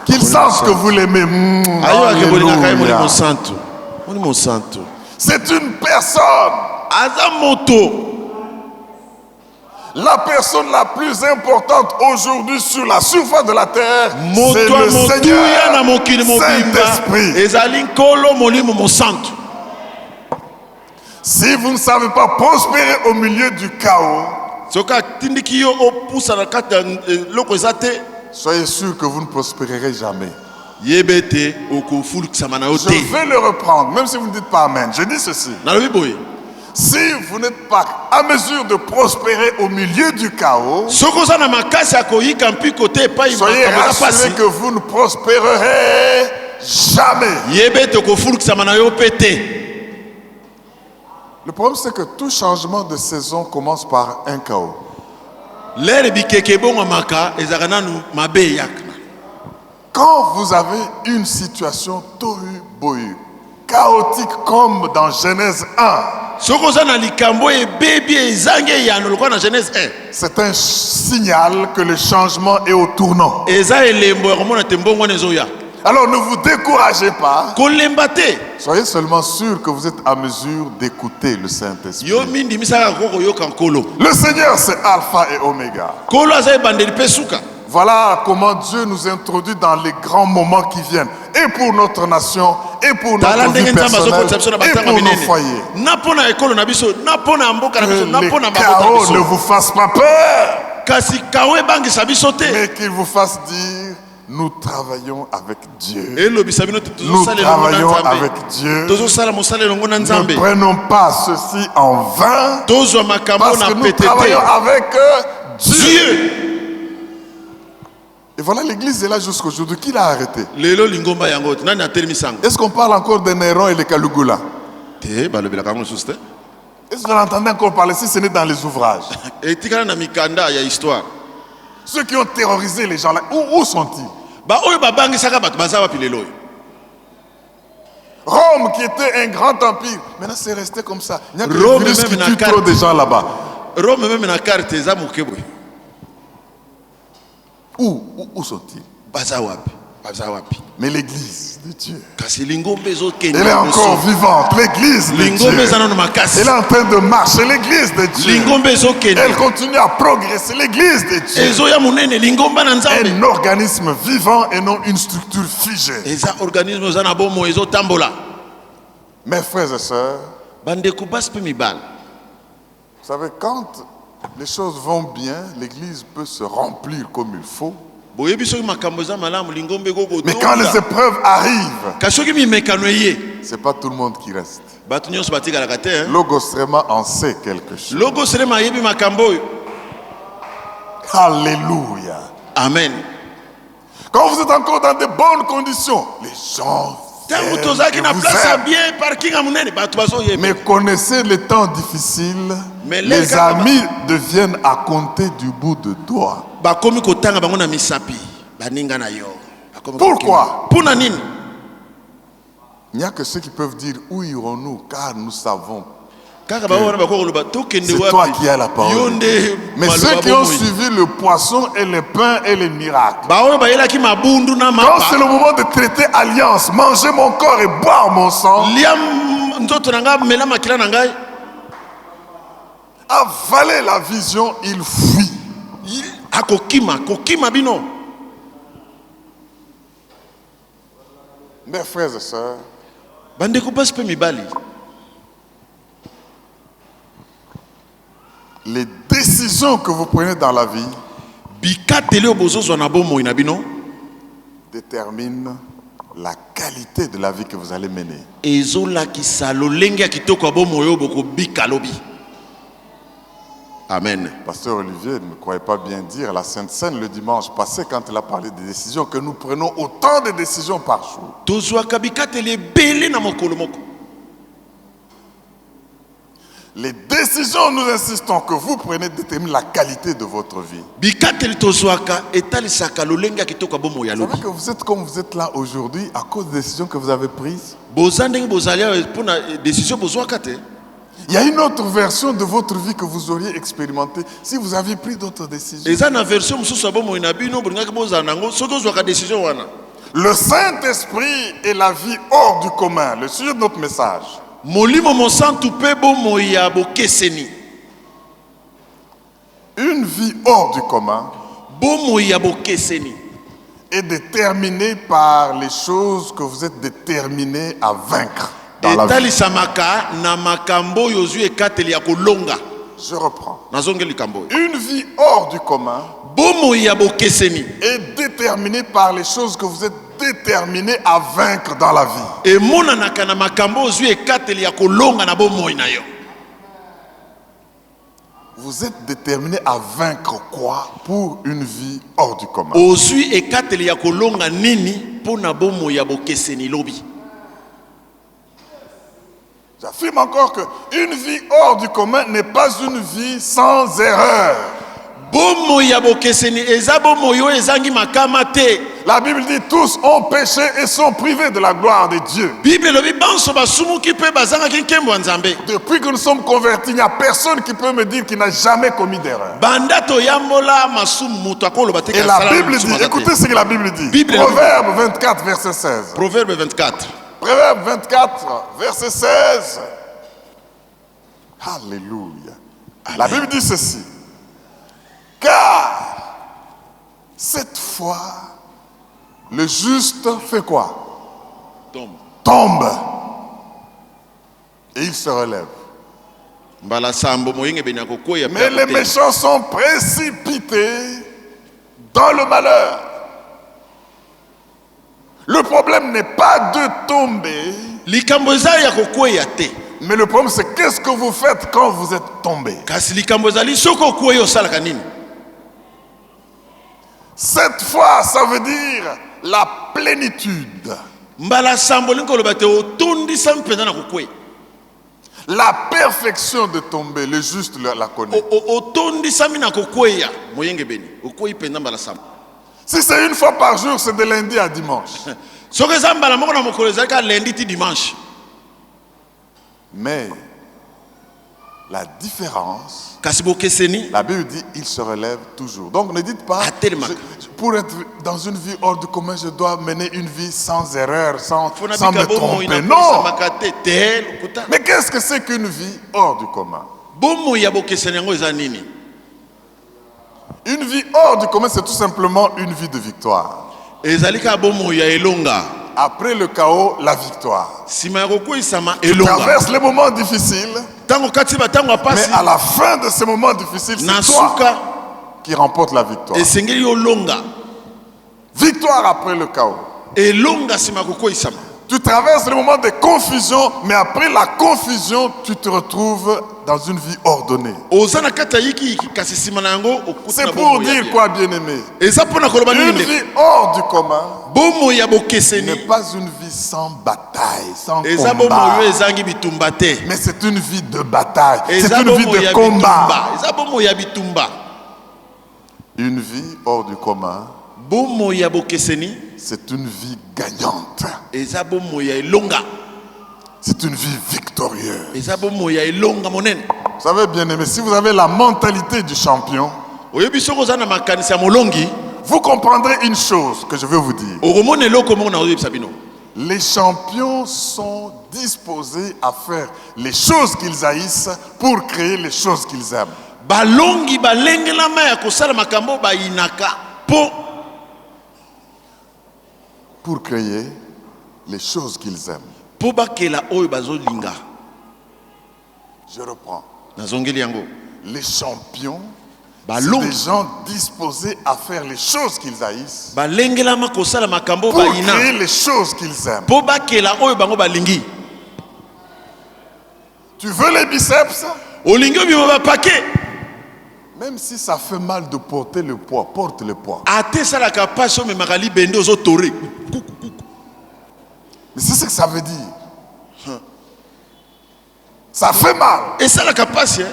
Qu'il Molimo sache que santo. vous l'aimez. Ayo akebolingaka ye molimo Alléluia. santo. Molimo santo. C'est une personne, Aza moto. la personne la plus importante aujourd'hui sur la surface de la terre. C'est Moto le motuya na mokili Seigneur mobimba. Saint-Esprit. Ezali nkolo molimo mosanto. Si vous ne savez pas prospérer au milieu du chaos, Soka atindiki yo opusa na kati ya loko eza te. soyez sûr que vous ne prospérerez jamais. Yebe te okofulukisama na yo Je te. vais le reprendre, même si vous ne dites pas Amen. Je dis ceci. Nalobi boye. Si vous n'êtes pas à mesure de prospérer au milieu du chaos, Soki oza na makasi ya koyika mpiko te epai soyez makambo eza rassurés pasi. que vous ne prospérerez jamais. Yebe te okofulukisama na yo mpe te. Le problème, c'est que tout changement de saison commence par un chaos. Lere bikeke ebongwamaka ezalaka nanu mabe eyaka. Quand vous avez une situation tohu-bohu, chaotique comme dans Genèse 1, Soki oza na likambo ebebi ezangi eyano lokola na Genèse 1. c'est un signal que le changement est au tournant. Eza elembo ya komona te mbongo wana ezoya. Alors ne vous découragez pas. Kolemba te. Soyez seulement sûr que vous êtes à mesure d'écouter le Saint-Esprit. Yo mindimisaka kokoyoka nkolo. Le Seigneur, c'est Alpha et Oméga. Nkolo aza ebandeli mpe suka. Voilà comment Dieu nous introduit dans les grands moments qui viennent. Et pour notre nation, et pour Tala notre vie ndenge nzambe personnelle, azokotisa biso na et batanga pour nos minene. foyers. Na mpona ekolo na biso, na mpona mboka na Que biso, na les mpona mabota na chaos ne biso. vous fassent pas peur, Kasi kawo ebangisa biso te. mais qu'ils vous fassent dire, nous travaillons avec Dieu. Elobisa bino te Nous tozosala elongo na travaillons avec Nzambe. Dieu. Tozosala mosala elongo na Ne Nzambe. prenons pas ceci en vain, Tozwa makambo parce na que nous pete travaillons te. avec Dieu. Dieu. Et voilà, l'église est là jusqu'aujourd'hui. Qui l'a arrêté? Lelo lingomba yango te. Nani atelemisa yango? Est-ce qu'on parle encore de Néron et les Caligula? Te balobelaka yango lisusu te. Est-ce que vous entendez encore parler si ce n'est dans les ouvrages? Etikala na mikanda ya histoire. Ceux qui ont terrorisé les gens là, où sont-ils? Ba oyo babangisaka bato baza wapi lelo oyo? Rome qui était un grand empire, maintenant c'est resté comme ça. Il n'y a que Rome le virus qui même tue na trop carte. de gens là-bas. Rome meme na carte eza moke boye. Où sont-ils? Baza wapi? Baza wapi? Mais l'église de Dieu, Kasi lingombe ezokende. elle est encore vivante. L'église de Lingombe Dieu, eza nano makasi. elle est en train de marcher. L'église de Dieu, Lingombe ezokende. elle continue à progresser. L'église de Dieu, Ezoya munene lingomba na Nzambe. un organisme vivant et non une structure figée. Eza organisme oza na bomo ezotambola. Mes frères et sœurs, Bandeko basi pe mibala. vous savez, quand les choses vont bien, l'église peut se remplir comme il faut. Boyebi soki makambo eza malamu lingombe ekoko. Mais quand les épreuves arrivent, Kasi soki mimekano eye, c'est pas tout le monde qui reste. bato nyonso batikalaka te. Logos Rema en sait quelque chose. Logo selema ayebi makambo oyo. Alléluia. Amen. Quand vous êtes encore dans de bonnes conditions, les gens Tango viennent tozalaki et na vous place ya aiment. bien parking ya munene bato bazoyeba. Mais connaissez les temps difficiles, Mais les les gars, amis deviennent à compter du bout de doigt. Bakomi kotanga bango na misapi. Baninga na yo. Bakomi Pourquoi? kokima. Pona nini? Il n'y a que ceux qui peuvent dire où irons-nous, car nous savons. Kaka ba wana bakoko loba tokende C'est wapi? toi qui as la parole. Yo nde Mais maloba ceux qui ont bomoi. suivi le poisson et le pain et les miracles, Ba oyo bayelaki mabundu na quand c'est mapa. le moment de traiter alliance, manger mon corps et boire mon sang, Lia nzoto na ngai mela makila na ngai. avaler la vision, il fuit. Kokima bino. Mes frères et sœurs, Bandeko basi pe mibali. les décisions que vous prenez dans la vie Bikatele obozozwa na bomoi na bino. déterminent la qualité de la vie que vous allez mener. Ezolakisa lolenge ya kitoko ya bomoi oyo bokobika lobi. Amen. Pasteur Olivier ne croyait pas bien dire à la Sainte Seine le dimanche passé quand il a parlé des décisions que nous prenons autant de décisions par jour. Tozwaka bikatele ebele na mokolo moko. Les décisions, nous insistons, que vous prenez déterminent la qualité de votre vie. Bikateli zwaka etalisaka lolenge kitoko bomo ya Vous lobi. savez que vous êtes comme vous êtes là aujourd'hui à cause des décisions que vous avez prises. Bozandenge bozalia pour na décision bozwaka te. Il y a une autre version de votre vie que vous auriez expérimentée si vous aviez pris d'autres décisions. Eza na version mususu bomo ina bino bringaka bozana ngo soko zwaka décision wana. Le Saint-Esprit est la vie hors du commun. Le sujet de notre message. Molimo monsantu pe bomo ya bokeseni. Une vie hors du commun Bomo ya bokeseni. est déterminée par les choses que vous êtes déterminés à vaincre dans la vie. Etalisamaka na makambo yozui ekateli ya kolonga. Je reprends. Nazongeli kambo. Une vie hors du commun Bomo ya bokeseni. est déterminée par les choses que vous êtes déterminés à vaincre dans la vie. E monanaka na makambo ozui ekateli ya kolonga na bomo ina yo. Vous êtes déterminés à vaincre quoi pour une vie hors du commun? Ozui ekateli ya kolonga nini pona bomo ya bokeseni lobi. J'affirme encore que une vie hors du commun n'est pas une vie sans erreur. Bomo ya bokeseni eza bomo yo ezangi makama te. La Bible dit tous ont péché et sont privés de la gloire de Dieu. Bible lobi banso basumuki pe bazanga kinkembo nzambe. Depuis que nous sommes convertis, il n'y a personne qui peut me dire qu'il n'a jamais commis d'erreur. Bandato yambola masumu mutu akoloba te Et la Bible dit, écoutez ce que la Bible dit. Bible. Proverbe 24, verset 16. Proverbe 24. Proverbe 24, verset 16. Alléluia. La Bible dit ceci. Car cette fois, le juste fait quoi? Tombe. Tombe. Et il se relève. Mbala sambo moyenge benya kokoya. Mais les méchants sont précipités dans le malheur. Le problème n'est pas de tomber, Likambo eza ya kokoya te. mais le problème c'est qu'est-ce que vous faites quand vous êtes tombé. Kasi likambo ezali soko koyo salaka nini? Cette fois, ça veut dire la plénitude. Mbala sambo linkoloba te otondi sampena na kokoya. La perfection de tomber, le juste la connaît. Otondi samina kokoya moyenge beni. Okoyi penda mbala sambo. Si c'est une fois par jour, c'est de lundi à dimanche. Soko eza mbala moko na mokolo ezali ka lundi ti dimanche. Mais la différence, Kasi bokeseni la Bible dit, il se relève toujours. Donc ne dites pas, Atelemaka. pour être dans une vie hors du commun, je dois mener une vie sans erreur, sans Fona me bika bomo tromper. ina Non. makate te lokuta. Mais qu'est-ce que c'est qu'une vie hors du commun? Bomo ya bokeseni yango eza nini? Une vie hors du commun, c'est tout simplement une vie de victoire. Ezali ka bomo ya elonga. Après le chaos, la victoire. Sima ya kokoyisama Tu elonga. traverses les moments difficiles, Tango kati ba tango mais apasi à la fin de ces moments difficiles, c'est na toi suka qui remporte la victoire. esengeli yo longa. Victoire après le chaos. Elonga sima kokoyisama. Tu traverses les moments de confusion, mais après la confusion, tu te retrouves dans une vie ordonnée. Ozana kata yiki kasi sima na yango okuta C'est na pour bomo ya dire bien. quoi, bien-aimé? Eza pona koloba Une nini? vie hors du commun Bomo ya n'est bokeseni pas une vie sans bataille, sans eza bomo combat. yo ezangi bitumba te. Mais c'est une vie de bataille. C'est Eza une vie bomo de ya combat. bitumba. Eza bomo ya bitumba. Une vie hors du commun, Bomo ya bokeseni c'est une vie gagnante. eza bomo ya elonga. C'est une vie victorieuse. Eza bomo ya elonga monene. Vous savez, bien-aimé, si vous avez la mentalité du champion, Oyebi soko za na makanisa ya molongi, vous comprendrez une chose que je vais vous dire. okomona eloko moko na oyebisa bino. Les champions sont disposés à faire les choses qu'ils haïssent pour créer les choses qu'ils aiment. Balongi balengelama ya kosala makambo bayinaka Pour créer les choses qu'ils aiment. po bakela oyo bazolinga. Je reprends. Nazongeli yango. Les champions, c'est Balongi des gens disposés à faire les choses qu'ils haïssent balengelama kosala makambo pour bayina créer les choses qu'ils aiment. po bakela oyo bango balingi. Tu veux les biceps? Olingi obima bapake Même si ça fait mal de porter le poids, porte le poids. ate salaka pasi omemaka libende ozotore. Mais c'est ce que ça veut dire. Ça fait mal. Et ça la capacité.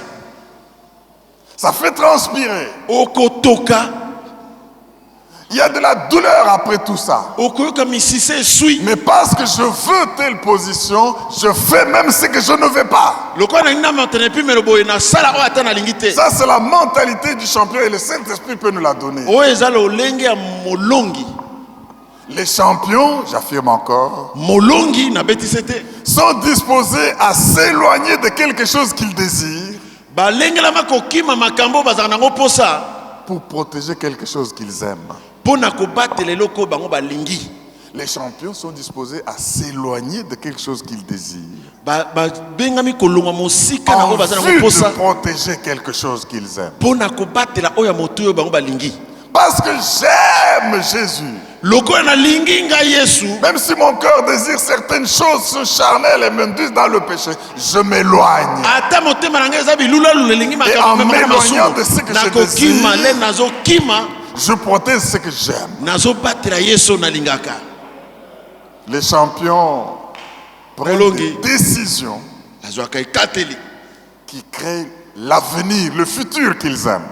Ça fait transpirer. Okotoka. Il y a de la douleur après tout ça. Okoyoka misise sui. Mais parce que je veux telle position, je fais même ce que je ne veux pas. Ça, c'est la mentalité du champion et le Saint-Esprit peut nous la donner. Les champions, j'affirme encore, sont disposés à s'éloigner de quelque chose qu'ils désirent pour protéger quelque chose qu'ils aiment. Les champions sont disposés à s'éloigner de quelque chose qu'ils désirent en vue de protéger quelque chose qu'ils aiment. Parce que j'aime Jésus. Même si mon cœur désire certaines choses charnelles et m'induisent dans le péché, je m'éloigne. Et en m'éloignant de ce que je désire, je protège ce que j'aime. Les champions prennent des décisions qui créent l'avenir, le futur qu'ils aiment.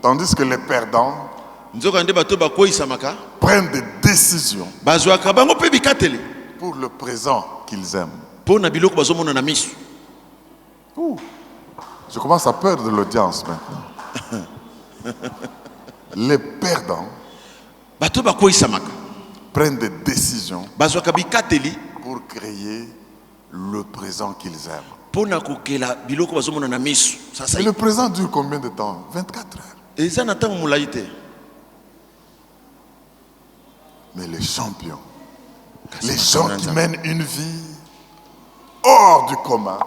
Tandis que les perdants prennent des décisions pour le présent qu'ils aiment. Je commence à perdre de l'audience maintenant. Les perdants prennent des décisions pour créer le présent qu'ils aiment. Et le présent dure combien de temps? 24 heures. Mais les champions, les gens qui mènent une vie hors du commun,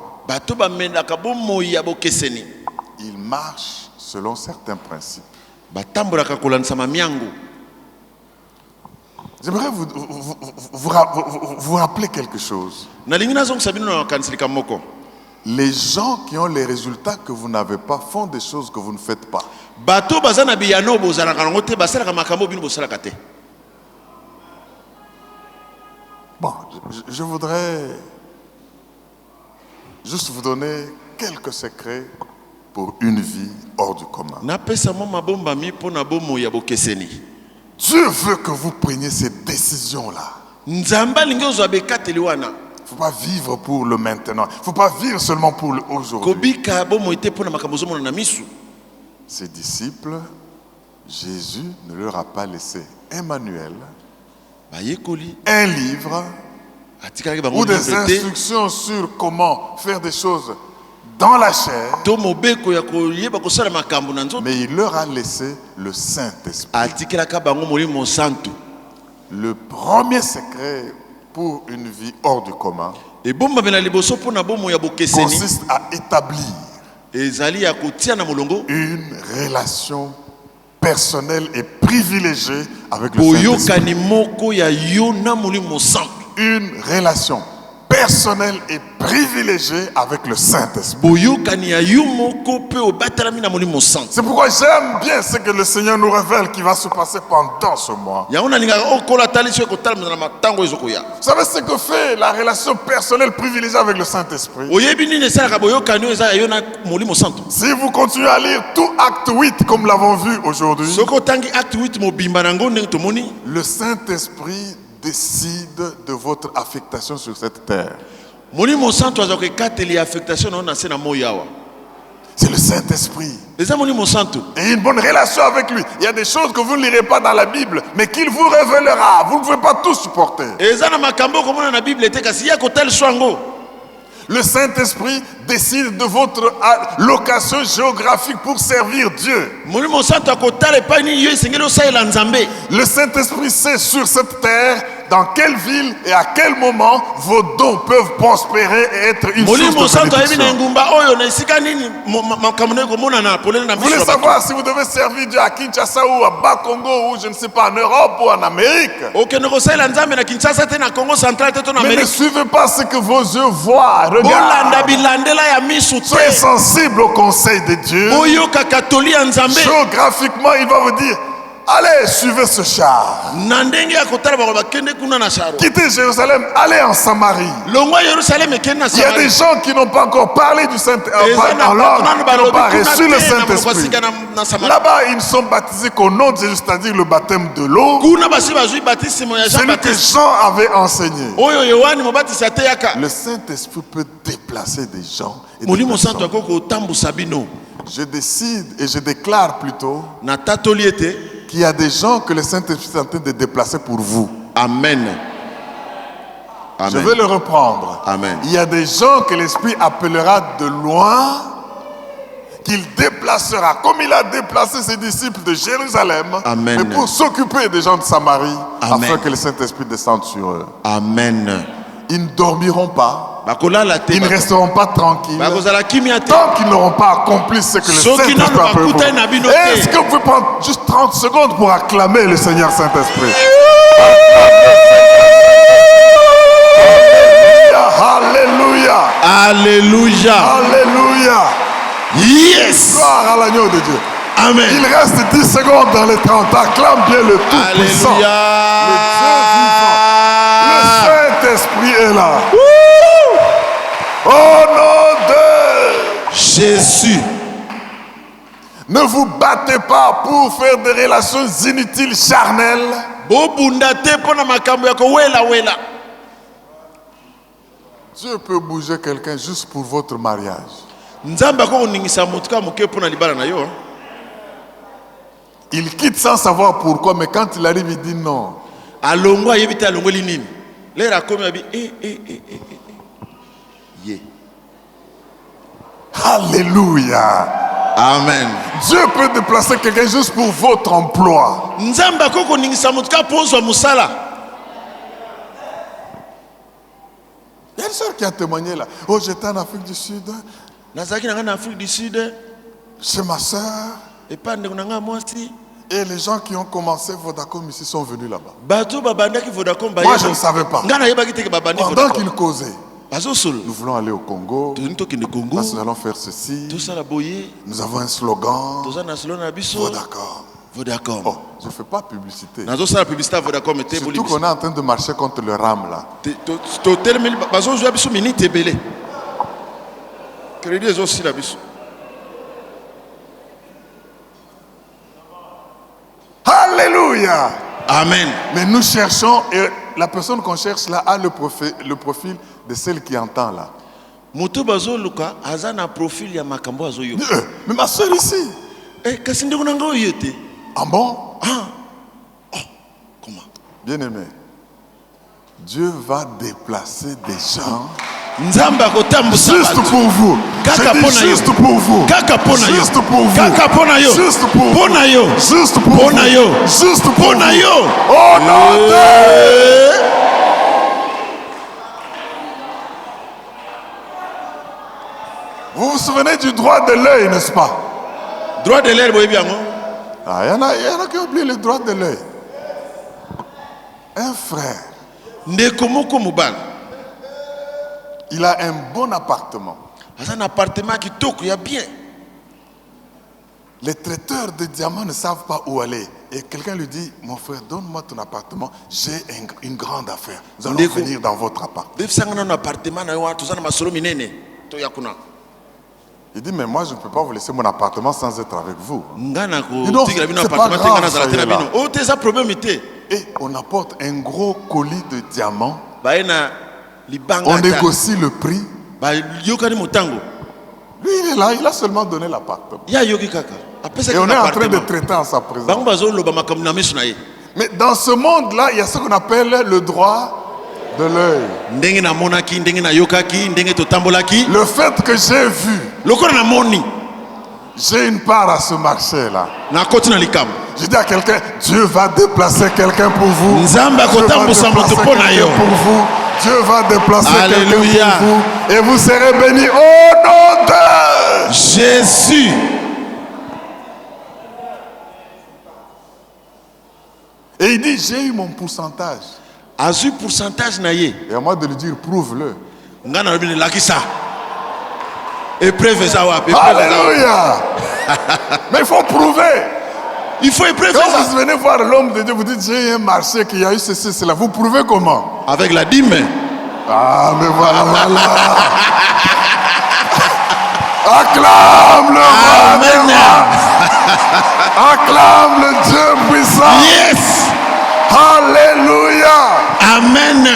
ils marchent selon certains principes. J'aimerais vous rappeler quelque chose. Les gens qui ont les résultats que vous n'avez pas font des choses que vous ne faites pas. Bon, je voudrais juste vous donner quelques secrets pour une vie hors du commun. Dieu veut que vous preniez ces décisions-là. Il ne faut pas vivre pour le maintenant. Il ne faut pas vivre seulement pour aujourd'hui. Ses disciples, Jésus ne leur a pas laissé un manuel, un livre ou des instructions sur comment faire des choses dans la chair, mais il leur a laissé le Saint-Esprit. Le premier secret pour une vie hors du commun consiste à établir une relation personnelle et privilégiée avec le Saint-Esprit. Une relation personnelle et privilégiée avec le Saint-Esprit. C'est pourquoi j'aime bien ce que le Seigneur nous révèle qui va se passer pendant ce mois. Vous savez ce que fait la relation personnelle privilégiée avec le Saint-Esprit? Si vous continuez à lire tout acte 8 comme nous l'avons vu aujourd'hui, le Saint-Esprit décide de votre affectation sur cette terre. C'est le Saint-Esprit. Et une bonne relation avec lui. Il y a des choses que vous ne lirez pas dans la Bible, mais qu'il vous révélera. Vous ne pouvez pas tout supporter. Le Saint-Esprit décide de votre location géographique pour servir Dieu. Le Saint-Esprit sait sur cette terre dans quelle ville et à quel moment vos dons peuvent prospérer et être une source de bénédiction. Vous voulez savoir si vous devez servir Dieu à Kinshasa ou à Bas-Congo ou je ne sais pas, en Europe ou en Amérique. Mais ne suivez pas ce que vos yeux voient, regardent. Soyez sensibles au conseil de Dieu. Géographiquement, il va vous dire, allez, suivez ce char. Quittez Jérusalem, allez en Samarie. Il y a des gens qui n'ont pas encore parlé du Saint-Esprit, en langue, qui n'ont pas reçu le Saint-Esprit. Là-bas, ils ne sont baptisés qu'au nom de Jésus, c'est-à-dire le baptême de l'eau. Celui que Jean avait enseigné. Le Saint-Esprit peut déplacer des gens. Et des personnes. Je décide et je déclare plutôt qu'il y a des gens que le Saint-Esprit est en train de déplacer pour vous. Amen. Amen. Je vais le reprendre. Amen. Il y a des gens que l'Esprit appellera de loin, qu'il déplacera, comme il a déplacé ses disciples de Jérusalem, Amen. mais pour s'occuper des gens de Samarie, Amen. afin que le Saint-Esprit descende sur eux. Amen. Ils ne dormiront pas. Ils ne resteront pas tranquilles tant qu'ils n'auront pas accompli ce que le Saint-Esprit a prévu. Est-ce que vous pouvez prendre juste 30 secondes pour acclamer le Seigneur Saint-Esprit? Alléluia. Alléluia. Alléluia. Yes. Gloire à l'agneau de Dieu. Amen. Il reste 10 secondes dans les 30. Acclame bien le Tout-Puissant. Alléluia. Le Saint-Esprit est là. Au nom de Jésus. Ne vous battez pas pour faire des relations inutiles, charnelles. Dieu peut bouger quelqu'un juste pour votre mariage. Il quitte sans savoir pourquoi, mais quand il arrive, il dit non. Alléluia. Amen. Dieu peut déplacer quelqu'un juste pour votre emploi. Il y a une soeur qui a témoigné là. Oh, j'étais en Afrique du Sud. Chez ma soeur. Et les gens qui ont commencé Vodacom ici sont venus là-bas. Moi, je ne savais pas. Pendant qu'ils causaient, nous voulons aller au Congo. Parce que nous allons faire ceci. Nous avons un slogan. Vodacom. Oh, je ne fais pas publicité. Surtout qu'on est en train de marcher contre le RAM là. Alléluia. Amen. Mais nous cherchons, et la personne qu'on cherche là a le profil de celle qui entend là. Mais ma soeur ici. Ah bon? Comment? Bien aimé, Dieu va déplacer des gens juste pour vous. Juste pour vous. Juste pour vous. Juste pour vous. Juste pour vous. Juste pour vous. Oh non. Vous vous souvenez du droit de l'œil, n'est-ce pas? Droit de l'œil, oui bien. Ah, il y en a qui ont oublié le droit de l'œil. Un frère. Il a un bon appartement. Un appartement qui toque, il y a bien. Les traiteurs de diamants ne savent pas où aller. Et quelqu'un lui dit, mon frère, donne-moi ton appartement. J'ai une grande affaire. Nous allons venir dans votre appartement. Il dit, mais moi je ne peux pas vous laisser mon appartement sans être avec vous. C'est pas grave, soyez là. Et on apporte un gros colis de diamants. On négocie le prix. Lui il est là, il a seulement donné l'appartement. Et on est en train de traiter en sa présence. Mais dans ce monde-là, il y a ce qu'on appelle le droit de l'œil. Le fait que j'ai vu, j'ai une part à ce marché-là. Je dis à quelqu'un, Dieu va déplacer quelqu'un pour vous. Dieu va déplacer quelqu'un pour vous. Dieu va déplacer quelqu'un pour vous. Et vous serez bénis au nom de Jésus. Et il dit, j'ai eu mon pourcentage. Et à moi de lui dire, prouve-le. Alléluia. Mais il faut prouver. Il faut éprouver Quand ça. vous venez voir l'homme de Dieu, vous dites j'ai un marché qui a eu ceci, cela. Vous prouvez comment? Avec la dîme. Ah, mais voilà. Acclame le roi des Amen. rois. Acclame le Dieu puissant. Yes. Alléluia. Amen.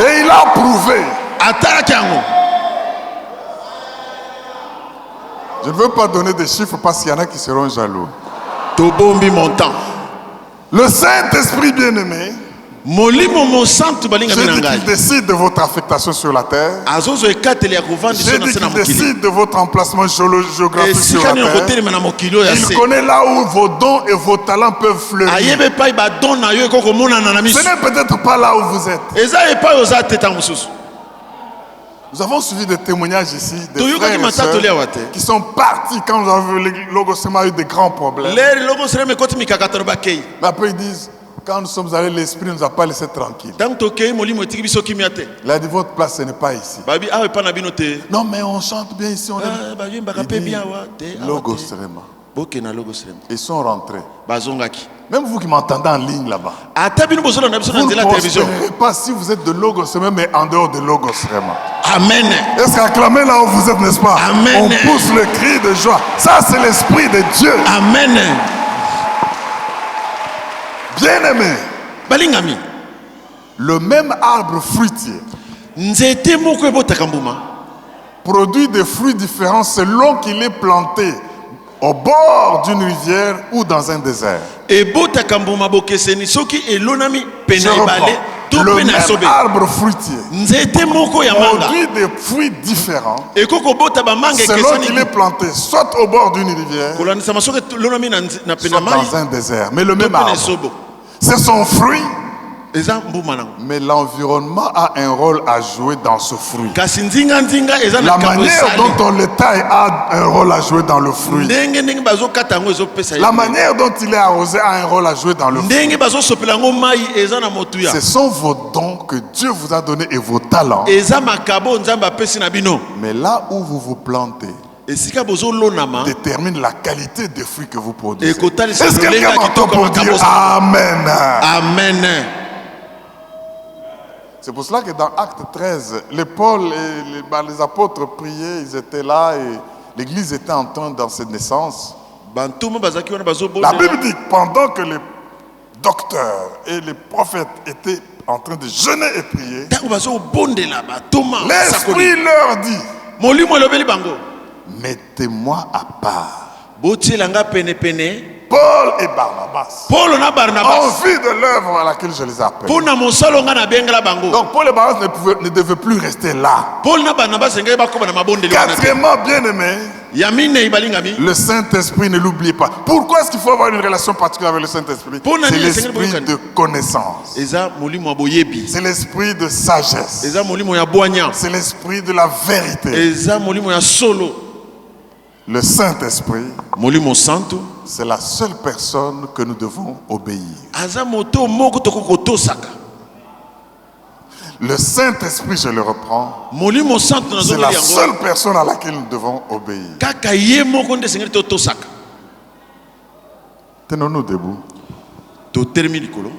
Et il a prouvé. Atalaki yango. Je ne veux pas donner des chiffres parce qu'il y en a qui seront jaloux. Tobombi montant. Le Saint-Esprit bien-aimé, Molimo mo santu balinga j'ai dit qu'il binangai. décide de votre affectation sur la terre. Azozo ekateli ya kovanda J'ai so na dit sena qu'il mokili. décide de votre emplacement géographique sur Esika la ni terre. okotelema na mokili oyo ya Il se. connaît là où vos dons et vos talents peuvent fleurir. Ayebe epai badon na yo ekoko monana na miso. Ce n'est peut-être pas là où vous êtes. Eza epai oza te ntango mosusu. Nous avons suivi des témoignages ici des Toyokaki frères et matatoli sœurs awa te. qui sont partis quand nous avons vu le Logosema a eu des grands problèmes. Leri loko sereme ekoti mikakatano bakei. Mais après ils disent, quand nous sommes allés, l'Esprit ne nous a pas laissés tranquilles. Ntango tokei molimo etiki biso kimia te. Il a dit, votre place, ce n'est pas ici. Babi awa epai na bino te. Non, mais on chante bien ici. On est... Bayombaka Il mpe dit, bien awa te. awa te. Logosema. Bokena logo sereme. Ils sont rentrés. Bazongaki. Même vous qui m'entendez en ligne là-bas. Ata bino bozolanda biso na Vous ne nzela ya télévision. prospérerez pas si vous êtes de Logosema, mais en dehors de Logosema. Amen. Est-ce qu'acclamez là où vous êtes, n'est-ce pas? Amen. On pousse le cri de joie. Ça, c'est l'Esprit de Dieu. Amen. Bien-aimé, Balingami. le même arbre fruitier Nzete moko ebotaka mbuma. produit des fruits différents selon qu'il est planté au bord d'une rivière ou dans un désert. Ebotaka mbuma bokeseni soki elonami Je pena reprends. ebale to Le pena même sobe. arbre fruitier Nzete moko ya manga. produit des fruits différents Ekoko bota ba manga selon ekesani. qu'il est planté soit au bord d'une rivière, Kolandisa masoki elonami na pena soit mai dans un désert. Mais le to même pena arbre, sobo. c'est son fruit, Eza mbuma nango. mais l'environnement a un rôle à jouer dans ce fruit. Kasi nzinga eza La na kambo manière esali. dont on le taille a un rôle à jouer dans le fruit. Ndenge bazokata yango ezopesa La ye. manière dont il est arrosé a un rôle à jouer dans le fruit. Ndenge bazosopela yango mai eza na motuya. Ce sont vos dons que Dieu vous a donnés et vos talents. Eza makabo nzambe apesi na bino. Mais là où vous vous plantez Esika bozolonama. détermine la qualité des fruits que vous produisez. Et kotalisa Est-ce que quelqu'un lolenga m'entend kitoko pour dire makabosa. Amen? Amen. C'est pour cela que dans Acte 13, les Paul et les apôtres priaient, ils étaient là et l'église était en train dans ses naissances. Bantuma bazaki wana bazobonde. La Bible dit que pendant que les docteurs et les prophètes étaient en train de jeûner et prier, Tango bazobondela batoma. l'Esprit leur dit, Molimo elobeli bango. mettez-moi à part Botielanga pene pene. Paul et Barnabas Paul na en Barnabas. vue de l'œuvre à laquelle je les appelle. Pona mosalo nga na bengela bango. Donc Paul et Barnabas ne devaient plus rester là. Paul na Barnabas ngai bakoma na mabondeli wana. Quatrièmement, bien-aimé, Yamine ibalingami. le Saint-Esprit, ne l'oubliez pas. Pourquoi est-ce qu'il faut avoir une relation particulière avec le Saint-Esprit? C'est l'esprit de connaissance. Eza molimo ya boyebi. C'est l'esprit de sagesse. Eza molimo ya boanya. C'est l'esprit de la vérité. Eza molimo ya solo. Le Saint-Esprit, Molimo santo. c'est la seule personne que nous devons obéir. Aza moto moko tokoko tosaka. Le Saint-Esprit, je le reprends, Molimo santo na c'est la zomeli yango. seule personne à laquelle nous devons obéir. Kaka ye moko nde sengeli to tosaka. Tenons-nous debout. To termi likolo.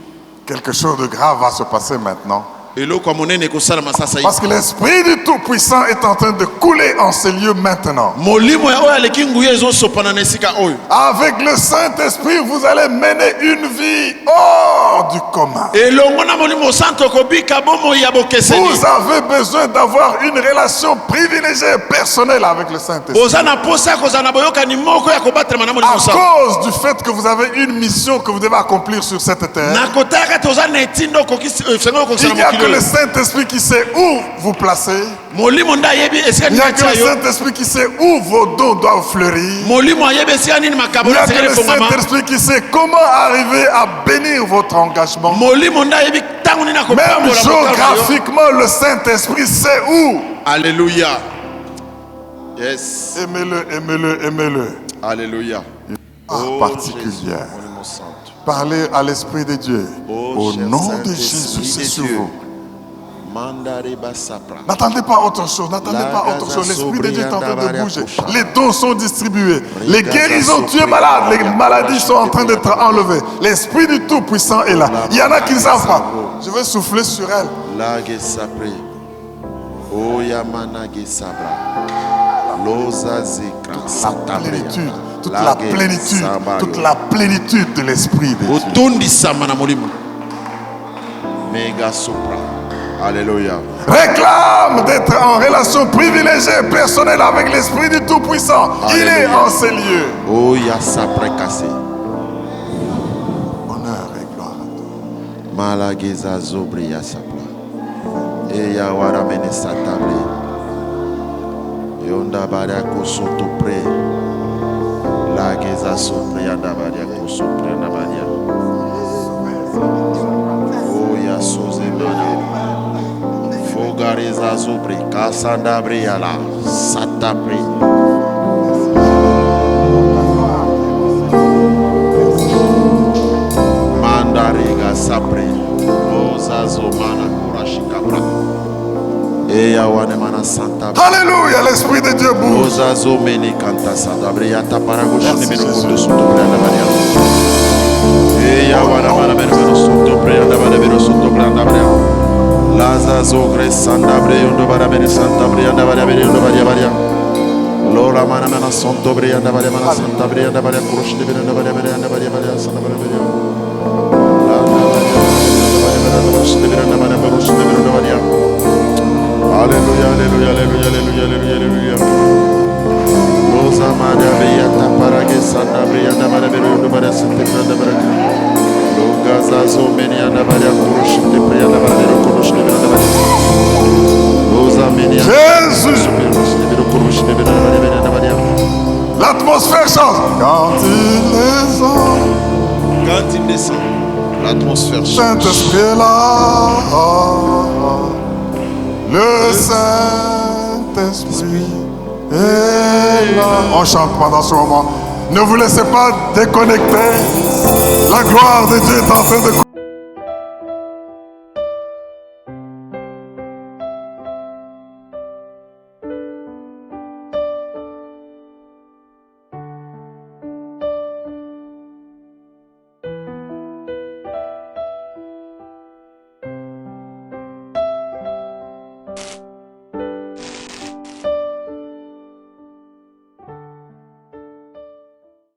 Quelque chose de grave va se passer maintenant. Eloko ya monene ekosalama sasa Parce que l'Esprit du Tout-Puissant est en train de couler en ces lieux maintenant. molimo ya oyo aleki nguya ezosopana na esika oyo. Avec le Saint-Esprit, vous allez mener une vie hors du commun. Elongo na molimo santo kobika bomoi ya bokeseni. Vous avez besoin d'avoir une relation privilégiée et personnelle avec le Saint-Esprit. Oza na posa kozala na boyokani moko ya kobatela na molimo À santo. cause du fait que vous avez une mission que vous devez accomplir sur cette terre, Na kotaka toza na etindo okokisi sengo il okokisa n'y na a que mokili. le Saint-Esprit qui sait où vous placer. Molimo nda yebi esika Il nini n'y a que le atia yo. Saint-Esprit qui sait où vos dons doivent fleurir. Molimo ayebi esika nini Il makabo n'y na a que sekele le fongama. Saint-Esprit qui sait comment arriver à bénir votre engagement. Molimo nda yebi tango nini Même akopambola mokolo na yo. géographiquement, le Saint-Esprit sait où. Alléluia. Yes. Aimez-le, aimez-le, aimez-le. Alléluia. Ah, particulière. Molimo santo. Parlez à l'Esprit de Dieu. Oh, Au cher nom de Saint-Esprit Jésus, c'est de sur Dieu. vous. N'attendez pas autre chose, n'attendez pas autre chose. L'Esprit de Dieu est en train de bouger. Les dons sont distribués. Les guérisons, tu es malade, les maladies sont en train d'être enlevées. L'Esprit du Tout-Puissant est là. Il y en a qui ne savent pas. Je vais souffler sur elle. La plénitude, toute la plénitude de l'Esprit de Dieu. Méga sopra. Alléluia. Réclame d'être en relation privilégiée, personnelle avec l'Esprit du Tout-Puissant. Il est en ces lieux. Oh, ya sapre cassé. Honneur et gloire à toi. Malageza zobri ya sapra. E ya waramene satabre. Yonda baria kosoto pre. La geza sopre ya dabaria kosoto na baria. Oh, ya soze mana. Fogareza zobri kasanda yala satapre. Mandarega sapre. Ozazo mana kurashikabra. Eya wane mana santa. Alléluia, l'Esprit de Dieu bouge. Ozazo meni kanta sadabre ya taparagoshi ne meno kodo soto prenda baria. Eya wana mana meno soto prenda baria. Laza zogre sandabre yondo baramene santabre yanda baria. Lola mana mana santobre yanda baria mana santabre yanda baria kurush de yanda baria sandabre baria. Alléluia, alléluia, alléluia, alléluia, alléluia, alléluia. Loza mana beya taparage sandabre yanda baria yondo baria santabre yanda baria. Gazazo menianda baria kurush de prianda baria kurush de prianda baria. Loza menianda. Jésus. L'atmosphère change. Quand il descend, l'atmosphère change. Saint-Esprit est là. Le Saint-Esprit est là. On chante pendant ce moment. Ne vous laissez pas déconnecter. La gloire de Dieu est en train de